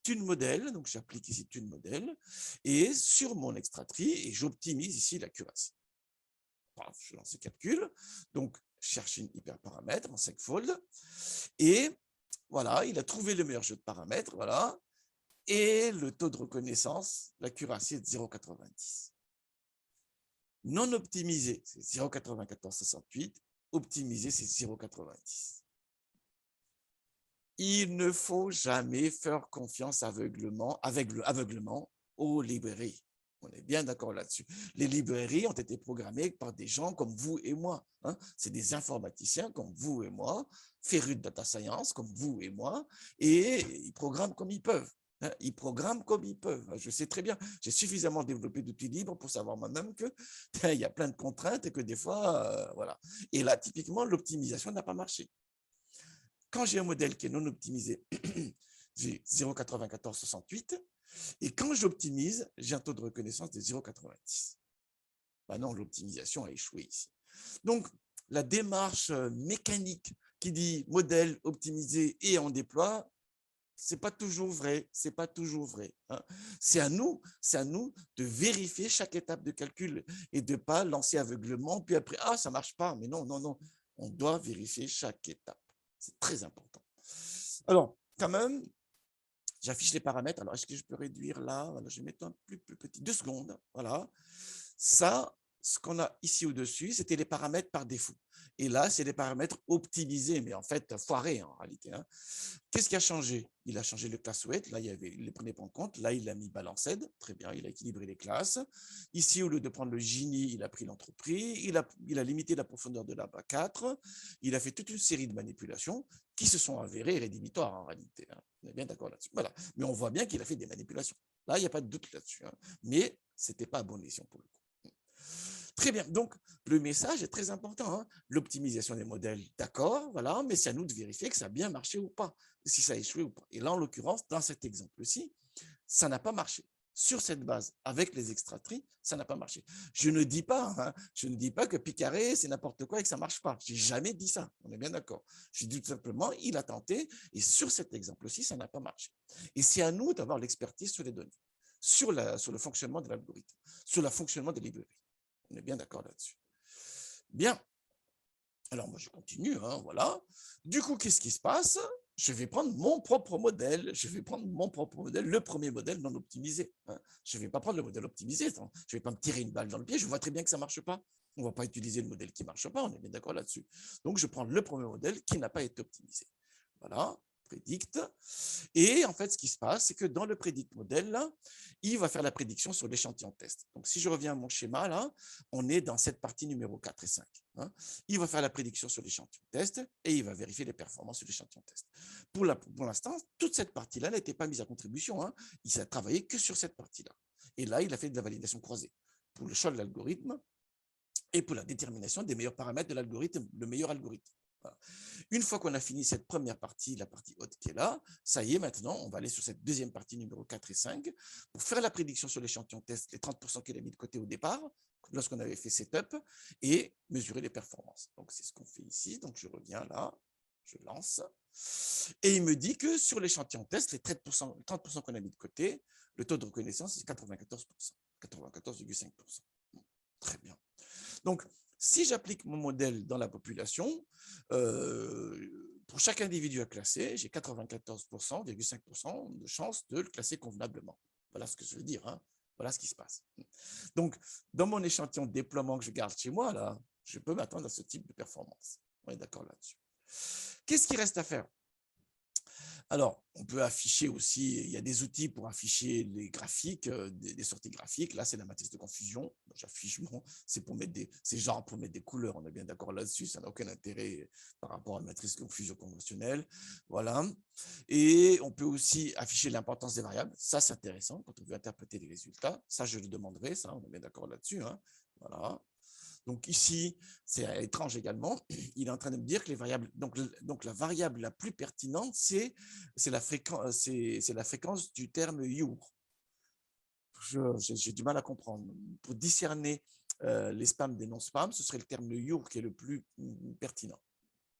Tune modèle, donc j'applique ici tune modèle, et sur mon extra-tree, et j'optimise ici l'accuracy. Je lance le calcul, donc cherche une hyperparamètre en 5-fold, et voilà, il a trouvé le meilleur jeu de paramètres, voilà, et le taux de reconnaissance, l'accuracy est de 0,90. Non optimisé, c'est 0,9468. Optimisé, c'est 0,90. Il ne faut jamais faire confiance aveuglement aux librairies. On est bien d'accord là-dessus. Les librairies ont été programmées par des gens comme vous et moi. Hein. C'est des informaticiens comme vous et moi, férus de data science comme vous et moi, et ils programment comme ils peuvent. Hein. Ils programment comme ils peuvent. Je sais très bien, j'ai suffisamment développé d'outils libres pour savoir moi-même que il y a plein de contraintes et que des fois, voilà. Et là, typiquement, l'optimisation n'a pas marché. Quand j'ai un modèle qui est non optimisé, j'ai 0,9468. Et quand j'optimise, j'ai un taux de reconnaissance de 0,90. Ben non, l'optimisation a échoué ici. Donc, la démarche mécanique qui dit modèle optimisé et on déploie, C'est pas toujours vrai, c'est pas toujours vrai. Hein. C'est à nous de vérifier chaque étape de calcul et de pas lancer aveuglement, puis après, ah, ça marche pas. Mais non, non, non, on doit vérifier chaque étape. C'est très important. Alors, quand même, j'affiche les paramètres. Alors, est-ce que je peux réduire là? Voilà, je vais mettre un plus petit, 2 secondes. Voilà. Ça, ce qu'on a ici au-dessus, c'était les paramètres par défaut. Et là, c'est les paramètres optimisés, mais en fait, foirés en réalité. Hein. Qu'est-ce qui a changé? Il a changé le class weight. Là, il ne prenait pas en compte. Là, il a mis balanced. Très bien, il a équilibré les classes. Ici, au lieu de prendre le Gini, il a pris l'entreprise. Il a limité la profondeur de la bas 4. Il a fait toute une série de manipulations qui se sont avérées rédhibitoires en réalité. Hein. On est bien d'accord là-dessus. Voilà. Mais on voit bien qu'il a fait des manipulations. Là, il n'y a pas de doute là-dessus. Hein. Mais ce n'était pas à bon escient pour le coup. Très bien. Donc, le message est très important. Hein. L'optimisation des modèles, d'accord, voilà, mais c'est à nous de vérifier que ça a bien marché ou pas, si ça a échoué ou pas. Et là, en l'occurrence, dans cet exemple-ci, ça n'a pas marché. Sur cette base, avec les extratries, ça n'a pas marché. Je ne dis pas, hein, je ne dis pas que pi carré, c'est n'importe quoi et que ça ne marche pas. Je n'ai jamais dit ça. On est bien d'accord. Je dis tout simplement, il a tenté et sur cet exemple-ci, ça n'a pas marché. Et c'est à nous d'avoir l'expertise sur les données, sur le fonctionnement de l'algorithme, sur le fonctionnement des librairies. On est bien d'accord là-dessus. Bien. Alors, moi, je continue, hein, voilà. Du coup, qu'est-ce qui se passe? Je vais prendre mon propre modèle. Je vais prendre mon propre modèle, le premier modèle non optimisé. Hein. Je ne vais pas prendre le modèle optimisé. Je ne vais pas me tirer une balle dans le pied. Je vois très bien que ça ne marche pas. On ne va pas utiliser le modèle qui ne marche pas. On est bien d'accord là-dessus. Donc, je prends le premier modèle qui n'a pas été optimisé. Voilà, prédicte. Et en fait, ce qui se passe, c'est que dans le predict model, là, il va faire la prédiction sur l'échantillon test. Donc, si je reviens à mon schéma, là, on est dans cette partie numéro 4 et 5. Hein. Il va faire la prédiction sur l'échantillon test et il va vérifier les performances sur l'échantillon test. Pour l'instant, toute cette partie-là n'était pas mise à contribution. Hein. Il s'est travaillé que sur cette partie-là. Et là, il a fait de la validation croisée pour le choix de l'algorithme et pour la détermination des meilleurs paramètres de l'algorithme, le meilleur algorithme. Voilà. Une fois qu'on a fini cette première partie, la partie haute qui est là, ça y est, maintenant, on va aller sur cette deuxième partie numéro 4 et 5 pour faire la prédiction sur l'échantillon test, les 30% qu'il a mis de côté au départ, lorsqu'on avait fait setup, et mesurer les performances. Donc, c'est ce qu'on fait ici. Donc, je reviens là, je lance. Et il me dit que sur l'échantillon test, les 30% qu'on a mis de côté, le taux de reconnaissance, c'est 94%, 94,5%. Très bien. Donc, si j'applique mon modèle dans la population, pour chaque individu à classer, j'ai 94,5% de chance de le classer convenablement. Voilà ce que je veux dire. Hein. Voilà ce qui se passe. Donc, dans mon échantillon de déploiement que je garde chez moi, là, je peux m'attendre à ce type de performance. On est d'accord là-dessus. Qu'est-ce qu'il reste à faire? Alors, on peut afficher aussi, il y a des outils pour afficher les graphiques, des sorties graphiques. Là, c'est la matrice de confusion. J'affiche mon, c'est genre pour mettre des couleurs. On est bien d'accord là-dessus. Ça n'a aucun intérêt par rapport à la matrice de confusion conventionnelle. Voilà. Et on peut aussi afficher l'importance des variables. Ça, c'est intéressant quand on veut interpréter les résultats. Ça, je le demanderai. Ça, on est bien d'accord là-dessus. Hein. Voilà. Donc ici, c'est étrange également, il est en train de me dire que les variables, donc la variable la plus pertinente, c'est la fréquence du terme your. J'ai du mal à comprendre. Pour discerner les spams des non-spams, ce serait le terme your qui est le plus pertinent.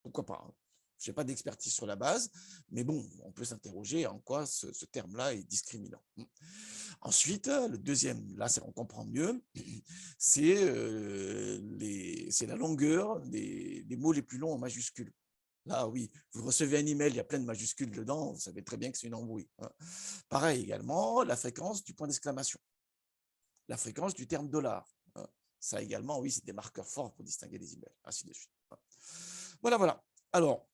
Pourquoi pas? Hein. Je n'ai pas d'expertise sur la base, mais bon, on peut s'interroger en quoi ce terme-là est discriminant. Ensuite, le deuxième, là, on comprend mieux, c'est la longueur des mots les plus longs en majuscules. Là, oui, vous recevez un email, il y a plein de majuscules dedans, vous savez très bien que c'est une embrouille. Hein. Pareil également, la fréquence du point d'exclamation, la fréquence du terme dollar. Hein. Ça également, oui, c'est des marqueurs forts pour distinguer les emails, ainsi de suite. Voilà, voilà. Alors,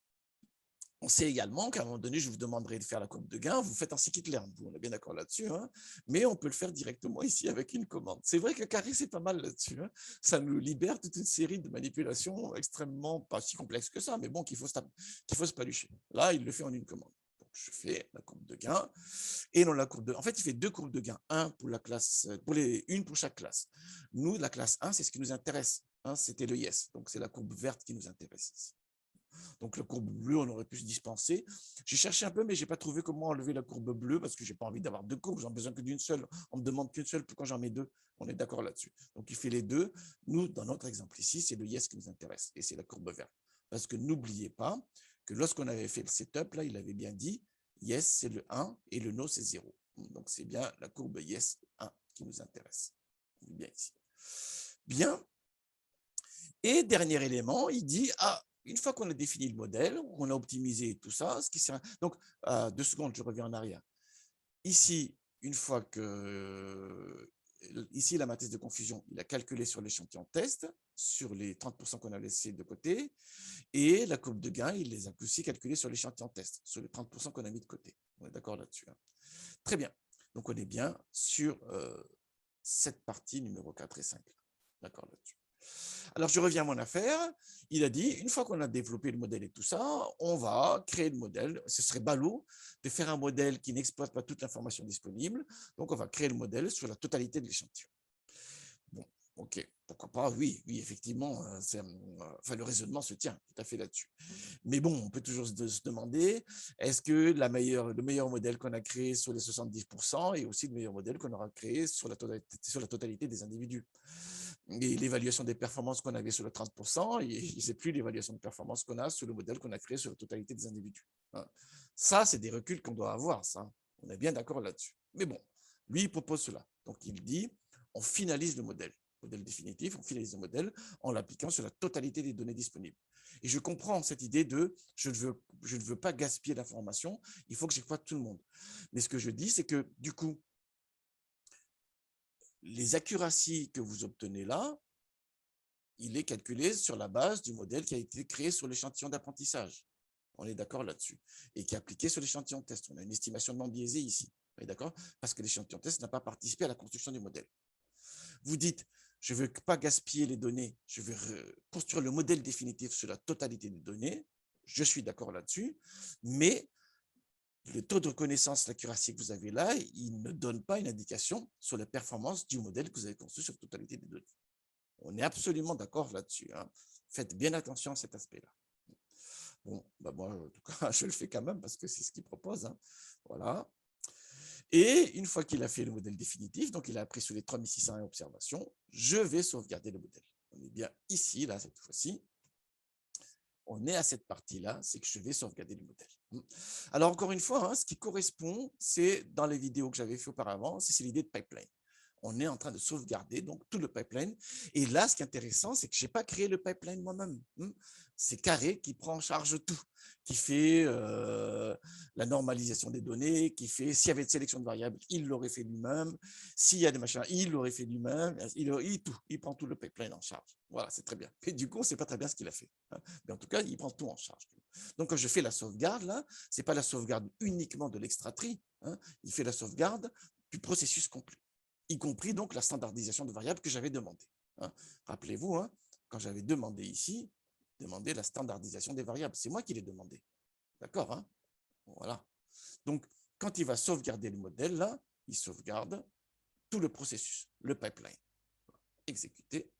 on sait également qu'à un moment donné, je vous demanderai de faire la courbe de gain. Vous faites en scikit-learn, on est bien d'accord là-dessus, hein, mais on peut le faire directement ici avec une commande. C'est vrai que carré, c'est pas mal là-dessus. Hein. Ça nous libère toute une série de manipulations extrêmement, pas si complexes que ça, mais bon, qu'il faut se palucher. Là, il le fait en une commande. Donc, je fais la courbe de gain et dans la courbe de. En fait, il fait deux courbes de gain, une pour chaque classe. Nous, la classe 1, c'est ce qui nous intéresse. Hein, c'était le yes. Donc, c'est la courbe verte qui nous intéresse ici. Donc, la courbe bleue, on aurait pu se dispenser. J'ai cherché un peu, mais je n'ai pas trouvé comment enlever la courbe bleue parce que je n'ai pas envie d'avoir deux courbes. J'en ai besoin que d'une seule. On me demande qu'une seule, pourquoi j'en mets deux? On est d'accord là-dessus. Donc, il fait les deux. Nous, dans notre exemple ici, c'est le yes qui nous intéresse et c'est la courbe verte. Parce que n'oubliez pas que lorsqu'on avait fait le setup, là, il avait bien dit Yes, c'est le 1 et le no, c'est 0. Donc, c'est bien la courbe yes 1 qui nous intéresse. Bien ici. Bien. Et dernier élément, il dit, une fois qu'on a défini le modèle, qu'on a optimisé tout ça, ce qui sert. Donc, 2 secondes, je reviens en arrière. Ici, une fois que ici, la matrice de confusion, il a calculé sur l'échantillon test, sur les 30% qu'on a laissé de côté, et la courbe de gain, il les a aussi calculées sur l'échantillon test, sur les 30% qu'on a mis de côté. On est d'accord là-dessus. Hein. Très bien. Donc, on est bien sur cette partie numéro 4 et 5. D'accord là-dessus. Alors, je reviens à mon affaire. Il a dit, une fois qu'on a développé le modèle et tout ça, on va créer le modèle. Ce serait ballot de faire un modèle qui n'exploite pas toute l'information disponible. Donc, on va créer le modèle sur la totalité de l'échantillon. Bon, ok, pourquoi pas, oui, effectivement, le raisonnement se tient tout à fait là-dessus. Mais bon, on peut toujours se demander, est-ce que le meilleur modèle qu'on a créé sur les 70% est aussi le meilleur modèle qu'on aura créé sur la totalité des individus? Et l'évaluation des performances qu'on avait sur le 30%, c'est plus l'évaluation de performance qu'on a sur le modèle qu'on a créé sur la totalité des individus. Ça, c'est des reculs qu'on doit avoir, ça. On est bien d'accord là-dessus. Mais bon, lui, il propose cela. Donc, il dit, on finalise le modèle définitif, on finalise le modèle en l'appliquant sur la totalité des données disponibles. Et je comprends cette idée de je ne veux pas gaspiller l'information, il faut que j'exploite tout le monde. Mais ce que je dis, c'est que du coup, les accuracies que vous obtenez là, il est calculé sur la base du modèle qui a été créé sur l'échantillon d'apprentissage. On est d'accord là-dessus. Et qui est appliqué sur l'échantillon test. On a une estimation non biaisée ici. On est d'accord? Parce que l'échantillon test n'a pas participé à la construction du modèle. Vous dites, je ne veux pas gaspiller les données, je veux construire le modèle définitif sur la totalité des données. Je suis d'accord là-dessus. Mais le taux de reconnaissance, l'accuracy que vous avez là, il ne donne pas une indication sur la performance du modèle que vous avez construit sur la totalité des données. On est absolument d'accord là-dessus. Hein. Faites bien attention à cet aspect-là. Bon, moi, en tout cas, je le fais quand même parce que c'est ce qu'il propose. Hein. Voilà. Et une fois qu'il a fait le modèle définitif, donc il a appris sur les 3601 observations, je vais sauvegarder le modèle. On est bien ici, là, cette fois-ci. On est à cette partie-là, c'est que je vais sauvegarder le modèle. Alors, encore une fois, hein, ce qui correspond, c'est dans les vidéos que j'avais fait auparavant, c'est l'idée de pipeline. On est en train de sauvegarder donc tout le pipeline. Et là, ce qui est intéressant, c'est que je n'ai pas créé le pipeline moi-même. C'est Carré qui prend en charge tout, qui fait la normalisation des données, qui fait, s'il y avait une sélection de variables, il l'aurait fait lui-même. S'il y a des machins, il l'aurait fait lui-même. Il prend tout le pipeline en charge. Voilà, c'est très bien. Et du coup, on ne sait pas très bien ce qu'il a fait. Hein. Mais en tout cas, il prend tout en charge. Donc, quand je fais la sauvegarde, là, ce n'est pas la sauvegarde uniquement de l'extra-tree. Hein. Il fait la sauvegarde du processus complet, y compris donc la standardisation de variables que j'avais demandé. Hein. Rappelez-vous, hein, quand j'avais demandé ici, demander la standardisation des variables, c'est moi qui l'ai demandé. D'accord, hein? Voilà. Donc, quand il va sauvegarder le modèle, là, il sauvegarde tout le processus, le pipeline. Exécuter.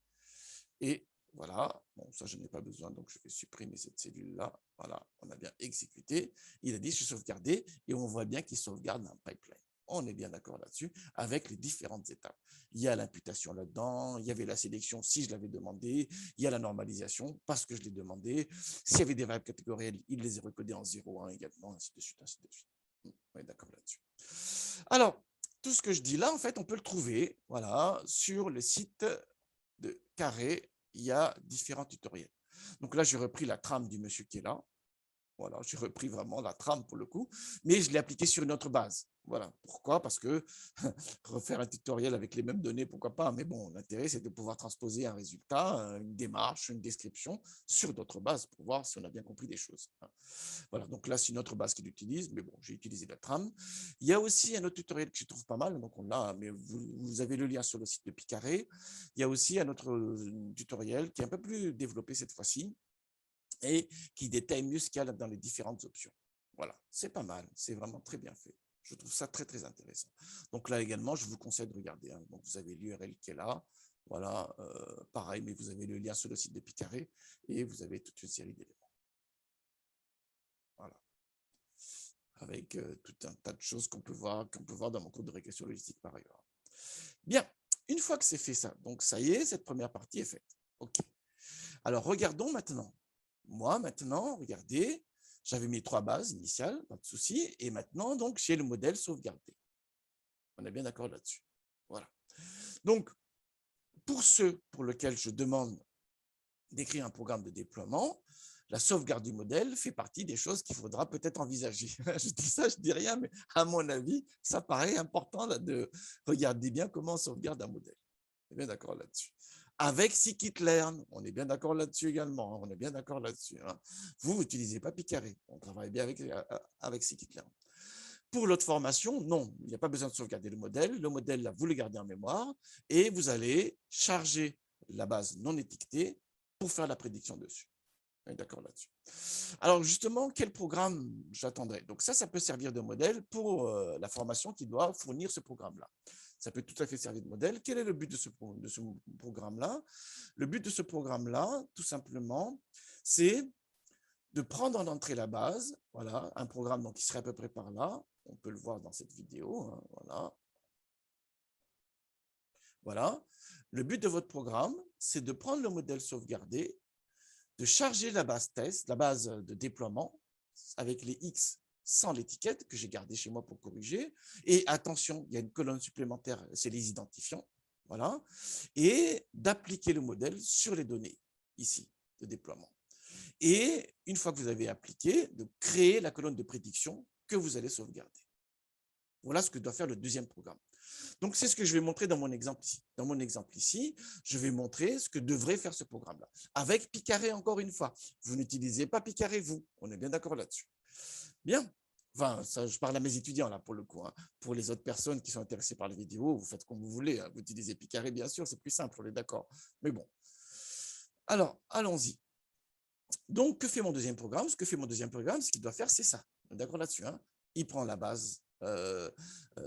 Et voilà, bon, ça je n'ai pas besoin, donc je vais supprimer cette cellule-là. Voilà, on a bien exécuté. Il a dit, je suis sauvegardé, et on voit bien qu'il sauvegarde un pipeline. On est bien d'accord là-dessus, avec les différentes étapes. Il y a l'imputation là-dedans, il y avait la sélection si je l'avais demandé, il y a la normalisation parce que je l'ai demandé. S'il y avait des variables catégorielles, il les a recodées en 0, 1 également, ainsi de suite, ainsi de suite. On est d'accord là-dessus. Alors, tout ce que je dis là, en fait, on peut le trouver voilà, sur le site de Carré. Il y a différents tutoriels. Donc là, j'ai repris la trame du monsieur qui est là. Voilà, j'ai repris vraiment la trame pour le coup, mais je l'ai appliqué sur une autre base. Voilà. Pourquoi? Parce que refaire un tutoriel avec les mêmes données, pourquoi pas? Mais bon, l'intérêt, c'est de pouvoir transposer un résultat, une démarche, une description sur d'autres bases pour voir si on a bien compris des choses. Voilà, donc là, c'est une autre base qu'il utilise, mais bon, j'ai utilisé la trame. Il y a aussi un autre tutoriel que je trouve pas mal, donc on l'a, mais vous avez le lien sur le site de Picaré. Il y a aussi un autre tutoriel qui est un peu plus développé cette fois-ci, et qui détaille mieux ce qu'il y a dans les différentes options. Voilà, c'est pas mal, c'est vraiment très bien fait. Je trouve ça très, très intéressant. Donc là également, je vous conseille de regarder. Hein. Donc vous avez l'URL qui est là. Voilà, pareil, mais vous avez le lien sur le site de Picaré et vous avez toute une série d'éléments. Voilà. Avec tout un tas de choses qu'on peut voir dans mon cours de régression logistique par ailleurs. Bien, une fois que c'est fait ça, donc ça y est, cette première partie est faite. OK. Alors regardons maintenant. Moi, maintenant, regardez, J'avais mes 3 bases initiales, pas de souci. Et maintenant, donc, j'ai le modèle sauvegardé. On est bien d'accord là-dessus. Voilà. Donc, pour ceux pour lesquels je demande d'écrire un programme de déploiement, la sauvegarde du modèle fait partie des choses qu'il faudra peut-être envisager. Je dis ça, je dis rien, mais à mon avis, ça paraît important là, de regarder bien comment on sauvegarde un modèle. On est bien d'accord là-dessus. Avec scikit-learn, on est bien d'accord là-dessus également. On est bien d'accord là-dessus. Vous n'utilisez pas Picaré. On travaille bien avec scikit-learn. Pour l'autre formation, non, il n'y a pas besoin de sauvegarder le modèle. Le modèle, là, vous le gardez en mémoire et vous allez charger la base non étiquetée pour faire la prédiction dessus. D'accord là-dessus. Alors justement, quel programme j'attendrai? Donc ça peut servir de modèle pour la formation qui doit fournir ce programme-là. Ça peut tout à fait servir de modèle. Quel est le but de ce programme-là? Le but de ce programme-là, tout simplement, c'est de prendre en entrée la base, voilà, un programme donc, qui serait à peu près par là. On peut le voir dans cette vidéo. Hein, voilà. Voilà. Le but de votre programme, c'est de prendre le modèle sauvegardé, de charger la base test, la base de déploiement, avec les X sans l'étiquette que j'ai gardée chez moi pour corriger. Et attention, il y a une colonne supplémentaire, c'est les identifiants. Voilà. Et d'appliquer le modèle sur les données, ici, de déploiement. Et une fois que vous avez appliqué, de créer la colonne de prédiction que vous allez sauvegarder. Voilà ce que doit faire le deuxième programme. Donc, c'est ce que je vais montrer dans mon exemple ici. Dans mon exemple ici, je vais montrer ce que devrait faire ce programme-là. Avec Picaré, encore une fois. Vous n'utilisez pas Picaré, vous. On est bien d'accord là-dessus. Bien. Enfin, ça, je parle à mes étudiants, là, pour le coup. Hein. Pour les autres personnes qui sont intéressées par les vidéos, vous faites comme vous voulez. Hein. Vous utilisez Picaré, bien sûr, c'est plus simple, on est d'accord. Mais bon. Alors, allons-y. Donc, que fait mon deuxième programme? Ce que fait mon deuxième programme, ce qu'il doit faire, c'est ça. D'accord là-dessus. Hein. Il prend la base,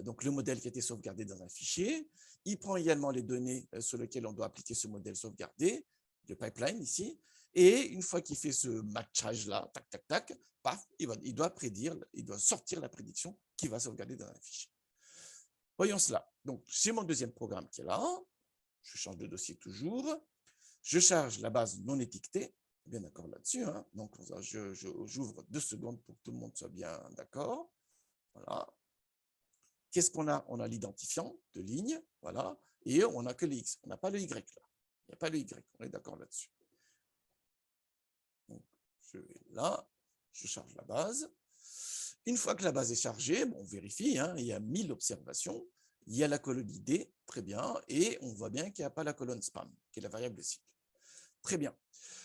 donc le modèle qui a été sauvegardé dans un fichier. Il prend également les données sur lesquelles on doit appliquer ce modèle sauvegardé, le pipeline ici. Et une fois qu'il fait ce matchage-là, tac, tac, tac, paf, il doit prédire, il doit sortir la prédiction qui va sauvegarder dans un fichier. Voyons cela. Donc, j'ai mon deuxième programme qui est là. Je change de dossier toujours. Je charge la base non étiquetée. Bien d'accord là-dessus. Hein. Donc, j'ouvre 2 secondes pour que tout le monde soit bien d'accord. Voilà. Qu'est-ce qu'on a? On a l'identifiant de ligne. Voilà. Et on n'a que les X. On n'a pas le Y là. Il n'y a pas le Y. On est d'accord là-dessus. Donc, je vais là. Je charge la base. Une fois que la base est chargée, bon, on vérifie. Hein, il y a 1000 observations. Il y a la colonne ID. Très bien. Et on voit bien qu'il n'y a pas la colonne spam, qui est la variable cycle. Très bien.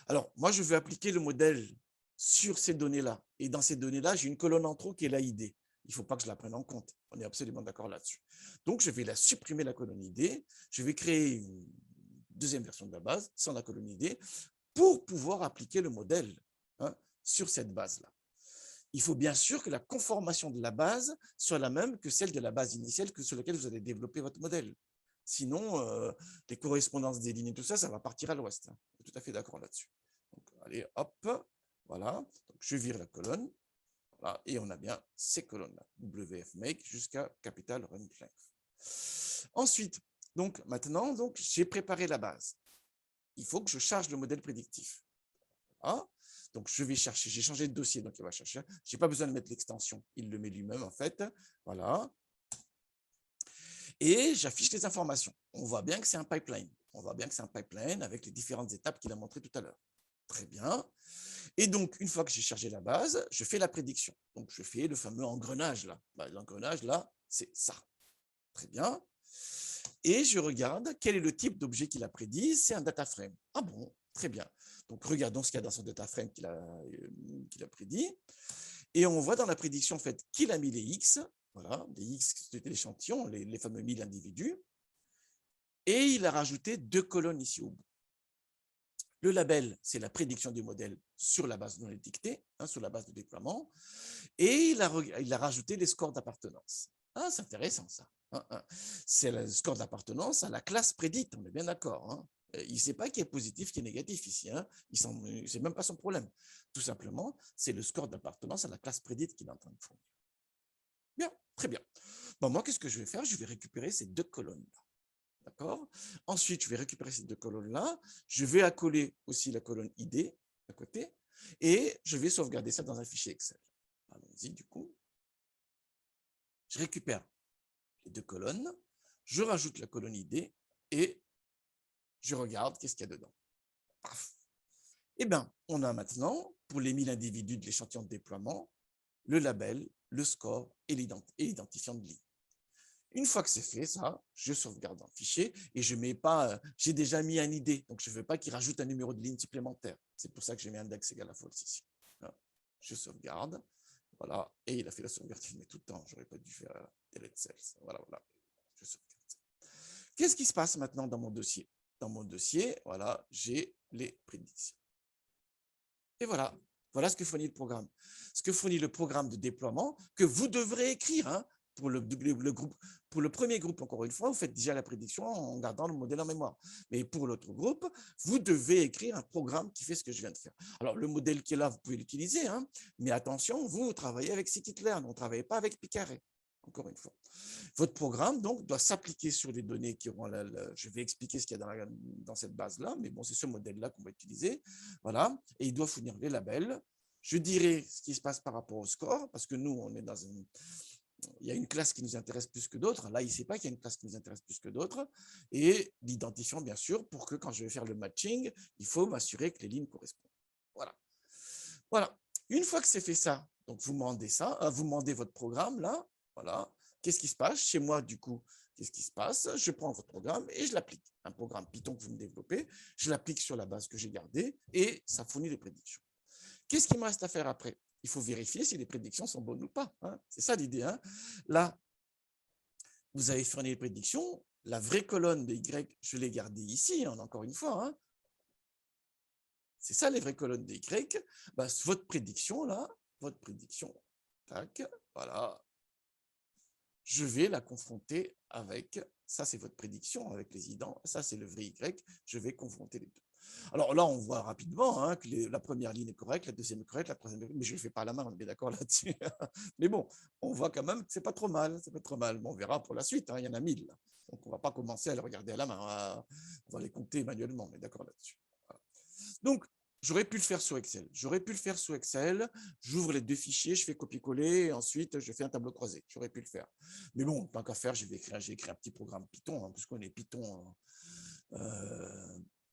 Alors, moi, je vais appliquer le modèle sur ces données-là. Et dans ces données-là, j'ai une colonne en trop qui est la ID. Il ne faut pas que je la prenne en compte. On est absolument d'accord là-dessus. Donc, je vais la supprimer, la colonne ID. Je vais créer une deuxième version de la base sans la colonne ID pour pouvoir appliquer le modèle sur cette base-là. Il faut bien sûr que la conformation de la base soit la même que celle de la base initiale sur laquelle vous allez développer votre modèle. Sinon, les correspondances des lignes et tout ça, ça va partir à l'ouest. Hein. Je suis tout à fait d'accord là-dessus. Allez, hop, voilà. Donc, je vire la colonne. Voilà, et on a bien ces colonnes-là. WF make jusqu'à capital run length. Ensuite, donc maintenant, j'ai préparé la base. Il faut que je charge le modèle prédictif. Voilà. Donc, je vais chercher. J'ai changé de dossier, donc il va chercher. Je n'ai pas besoin de mettre l'extension. Il le met lui-même, en fait. Voilà. Et j'affiche les informations. On voit bien que c'est un pipeline. On voit bien que c'est un pipeline avec les différentes étapes qu'il a montrées tout à l'heure. Très bien. Et donc, une fois que j'ai chargé la base, je fais la prédiction. Donc, je fais le fameux engrenage là. L'engrenage là, c'est ça. Très bien. Et je regarde quel est le type d'objet qu'il a prédit. C'est un data frame. Ah bon, très bien. Donc, regardons ce qu'il y a dans son data frame qu'il a prédit. Et on voit dans la prédiction en fait qu'il a mis les X. Voilà, les X, c'était l'échantillon, les fameux 1000 individus. Et il a rajouté 2 colonnes ici au bout. Le label, c'est la prédiction du modèle sur la base non étiquetée, sur la base de déploiement. Et il a rajouté les scores d'appartenance. Ah, c'est intéressant ça. C'est le score d'appartenance à la classe prédite, on est bien d'accord. Hein. Il ne sait pas qui est positif, qui est négatif ici. Hein. Ce n'est même pas son problème. Tout simplement, c'est le score d'appartenance à la classe prédite qu'il est en train de fournir. Bien, très bien. Bon, moi, qu'est-ce que je vais faire? Je vais récupérer ces 2 colonnes-là. D'accord? Ensuite, je vais récupérer ces 2 colonnes-là. Je vais accoler aussi la colonne ID à côté. Et je vais sauvegarder ça dans un fichier Excel. Allons-y, du coup. Je récupère les 2 colonnes, je rajoute la colonne ID et je regarde qu'est-ce qu'il y a dedans. Paf. Eh bien, on a maintenant, pour les 1000 individus de l'échantillon de déploiement, le label, le score et l'identifiant de ligne. Une fois que c'est fait, ça, je sauvegarde dans le fichier et je mets pas, j'ai déjà mis un ID, donc je ne veux pas qu'il rajoute un numéro de ligne supplémentaire. C'est pour ça que j'ai mis index égal à false ici. Voilà. Je sauvegarde, voilà, et il a fait la sauvegarde, mais tout le temps, j'aurais pas dû faire delete cells. Voilà, voilà, je sauvegarde ça. Qu'est-ce qui se passe maintenant dans mon dossier? Dans mon dossier, voilà, j'ai les prédictions. Et voilà, voilà ce que fournit le programme. Ce que fournit le programme de déploiement que vous devrez écrire. Hein, pour le groupe, pour le premier groupe, encore une fois, vous faites déjà la prédiction en gardant le modèle en mémoire. Mais pour l'autre groupe, vous devez écrire un programme qui fait ce que je viens de faire. Alors, le modèle qui est là, vous pouvez l'utiliser, hein, mais attention, vous travaillez avec scikit-learn, on ne travaille pas avec Picaré, encore une fois. Votre programme, donc, doit s'appliquer sur les données qui auront je vais expliquer ce qu'il y a dans cette base-là, mais bon, c'est ce modèle-là qu'on va utiliser. Voilà, et il doit fournir les labels. Je dirai ce qui se passe par rapport au score, parce que nous, on est dans une... Il y a une classe qui nous intéresse plus que d'autres. Là, il ne sait pas qu'il y a une classe qui nous intéresse plus que d'autres. Et l'identifiant, bien sûr, pour que quand je vais faire le matching, il faut m'assurer que les lignes correspondent. Voilà. Voilà. Une fois que c'est fait ça, donc vous demandez ça, vous demandez votre programme, là, voilà. Qu'est-ce qui se passe? Chez moi, du coup, qu'est-ce qui se passe? Je prends votre programme et je l'applique. Un programme Python que vous me développez, je l'applique sur la base que j'ai gardée et ça fournit les prédictions. Qu'est-ce qu'il me reste à faire après? Il faut vérifier si les prédictions sont bonnes ou pas. Hein. C'est ça l'idée. Hein. Là, vous avez fourni les prédictions. La vraie colonne de Y, je l'ai gardée ici, hein, encore une fois. Hein. C'est ça les vraies colonnes de Y. Bah, votre prédiction, là, votre prédiction, tac, voilà. Je vais la confronter avec, ça c'est votre prédiction avec les idents, ça c'est le vrai Y, je vais confronter les deux. Alors là, on voit rapidement hein, que la première ligne est correcte, la deuxième est correcte, la troisième est correcte, mais je ne le fais pas à la main, on est bien d'accord là-dessus. Mais bon, on voit quand même que ce n'est pas trop mal, c'est pas trop mal. Bon, on verra pour la suite, hein, il y en a 1000. Là. Donc on ne va pas commencer à les regarder à la main, on va les compter manuellement, on est d'accord là-dessus. Voilà. Donc, j'aurais pu le faire sous Excel. J'aurais pu le faire sous Excel. J'ouvre les 2 fichiers, je fais copier-coller, et ensuite je fais un tableau croisé. J'aurais pu le faire. Mais bon, tant qu'à faire, j'ai écrit un petit programme Python, hein, puisqu'on est Python,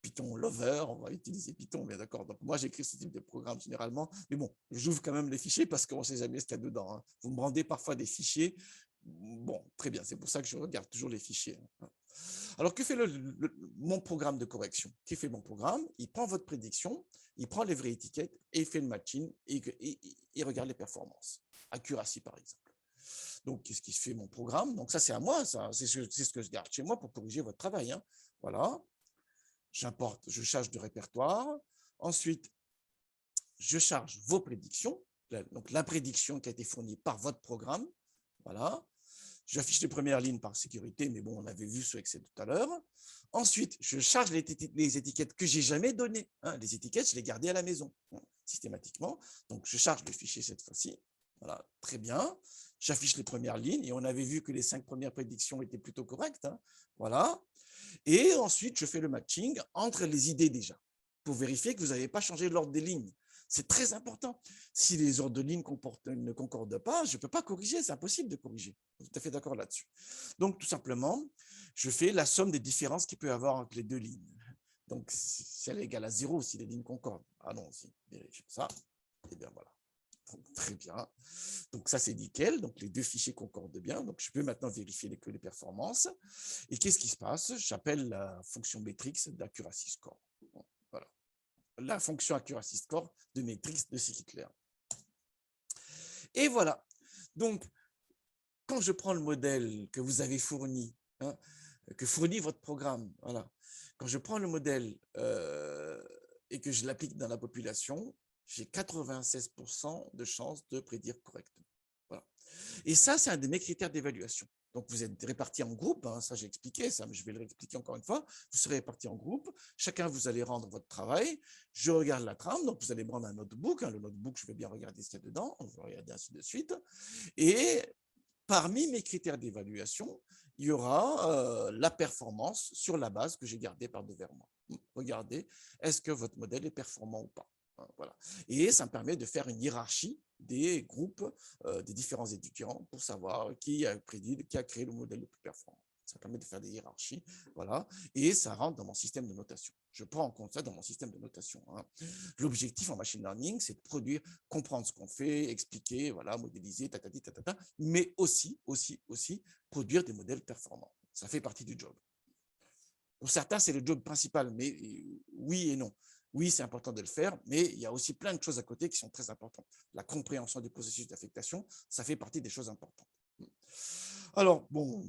Python lover, on va utiliser Python, bien d'accord. Donc moi, j'écris ce type de programme généralement. Mais bon, j'ouvre quand même les fichiers parce qu'on ne sait jamais ce qu'il y a dedans. Hein. Vous me rendez parfois des fichiers. Bon, très bien, c'est pour ça que je regarde toujours les fichiers. Hein. Alors, que fait mon programme de correction? Qui fait mon programme? Il prend votre prédiction, il prend les vraies étiquettes et il fait le matching et il regarde les performances. Accuracy, par exemple. Donc, qu'est-ce qui fait mon programme? Donc, ça, c'est à moi, ça. C'est ce que je garde chez moi pour corriger votre travail. Hein. Voilà. J'importe, je charge de répertoire. Ensuite, je charge vos prédictions. Donc, la prédiction qui a été fournie par votre programme. Voilà. J'affiche les premières lignes par sécurité, mais bon, on avait vu sur Excel tout à l'heure. Ensuite, je charge les étiquettes que j'ai jamais données. Hein. Les étiquettes, je les gardais à la maison, hein, systématiquement. Donc, je charge le fichier cette fois-ci. Voilà, très bien. J'affiche les premières lignes et on avait vu que les 5 premières prédictions étaient plutôt correctes. Hein. Voilà. Et ensuite, je fais le matching entre les idées déjà pour vérifier que vous n'avez pas changé l'ordre des lignes. C'est très important. Si les ordres de ligne ne concordent pas, je ne peux pas corriger, c'est impossible de corriger. Je suis tout à fait d'accord là-dessus. Donc, tout simplement, je fais la somme des différences qu'il peut y avoir entre les 2 lignes. Donc, si elle est égale à 0, si les lignes concordent, allons-y, vérifions ça. Et bien voilà. Donc, très bien. Donc, ça, c'est nickel. Donc, les 2 fichiers concordent bien. Donc, je peux maintenant vérifier que les performances. Et qu'est-ce qui se passe? J'appelle la fonction matrix d'accuracy score. Voilà. La fonction accuracy score de matrix de scikit-learn. Et voilà. Donc, quand je prends le modèle que vous avez fourni, hein, que fournit votre programme, voilà. Quand je prends le modèle et que je l'applique dans la population, j'ai 96% de chances de prédire correctement. Voilà. Et ça, c'est un de mes critères d'évaluation. Donc, vous êtes répartis en groupes, hein, ça j'ai expliqué, ça, mais je vais le réexpliquer encore une fois. Vous serez répartis en groupes, chacun vous allez rendre votre travail, je regarde la trame, donc vous allez prendre un notebook, hein, le notebook, je vais bien regarder ce qu'il y a dedans, on va regarder ainsi de suite. Et parmi mes critères d'évaluation, il y aura la performance sur la base que j'ai gardée par devers moi. Regardez, est-ce que votre modèle est performant ou pas? Voilà. Et ça me permet de faire une hiérarchie des groupes, des différents étudiants pour savoir qui a créé le modèle le plus performant. Ça permet de faire des hiérarchies, voilà, et ça rentre dans mon système de notation. Je prends en compte ça dans mon système de notation. L'objectif en machine learning, c'est de produire, comprendre ce qu'on fait, expliquer, voilà, modéliser, tatati, tatata, mais aussi produire des modèles performants. Ça fait partie du job. Pour certains, c'est le job principal, mais oui et non. Oui, c'est important de le faire, mais il y a aussi plein de choses à côté qui sont très importantes. La compréhension du processus d'affectation, ça fait partie des choses importantes. Alors, bon,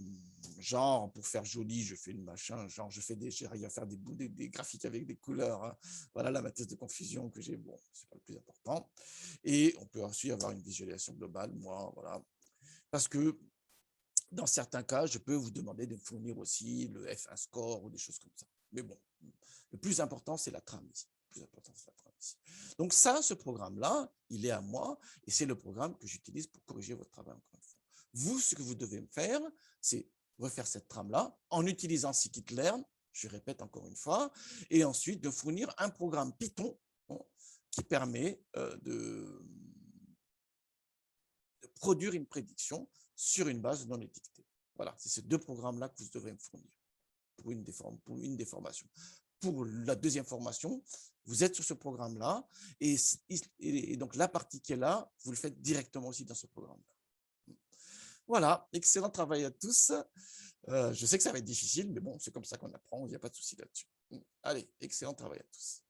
genre, pour faire joli, je fais le machin, genre, j'arrive à faire des graphiques avec des couleurs. Voilà la matrice de confusion que j'ai, bon, c'est pas le plus important. Et on peut ensuite avoir une visualisation globale, moi, voilà. Parce que dans certains cas, je peux vous demander de me fournir aussi le F1 score ou des choses comme ça. Mais bon, le plus important, c'est la trame ici. Le plus important, c'est la trame ici. Donc ça, ce programme-là, il est à moi et c'est le programme que j'utilise pour corriger votre travail encore une fois. Vous, ce que vous devez faire, c'est refaire cette trame-là en utilisant scikit-learn, je répète encore une fois, et ensuite de fournir un programme Python qui permet de produire une prédiction sur une base non étiquetée. Voilà, c'est ces deux programmes-là que vous devrez me fournir pour une des formations. Pour la deuxième formation, vous êtes sur ce programme-là et donc la partie qui est là, vous le faites directement aussi dans ce programme-là. Voilà, excellent travail à tous. Je sais que ça va être difficile, mais bon, c'est comme ça qu'on apprend, il n'y a pas de souci là-dessus. Allez, excellent travail à tous.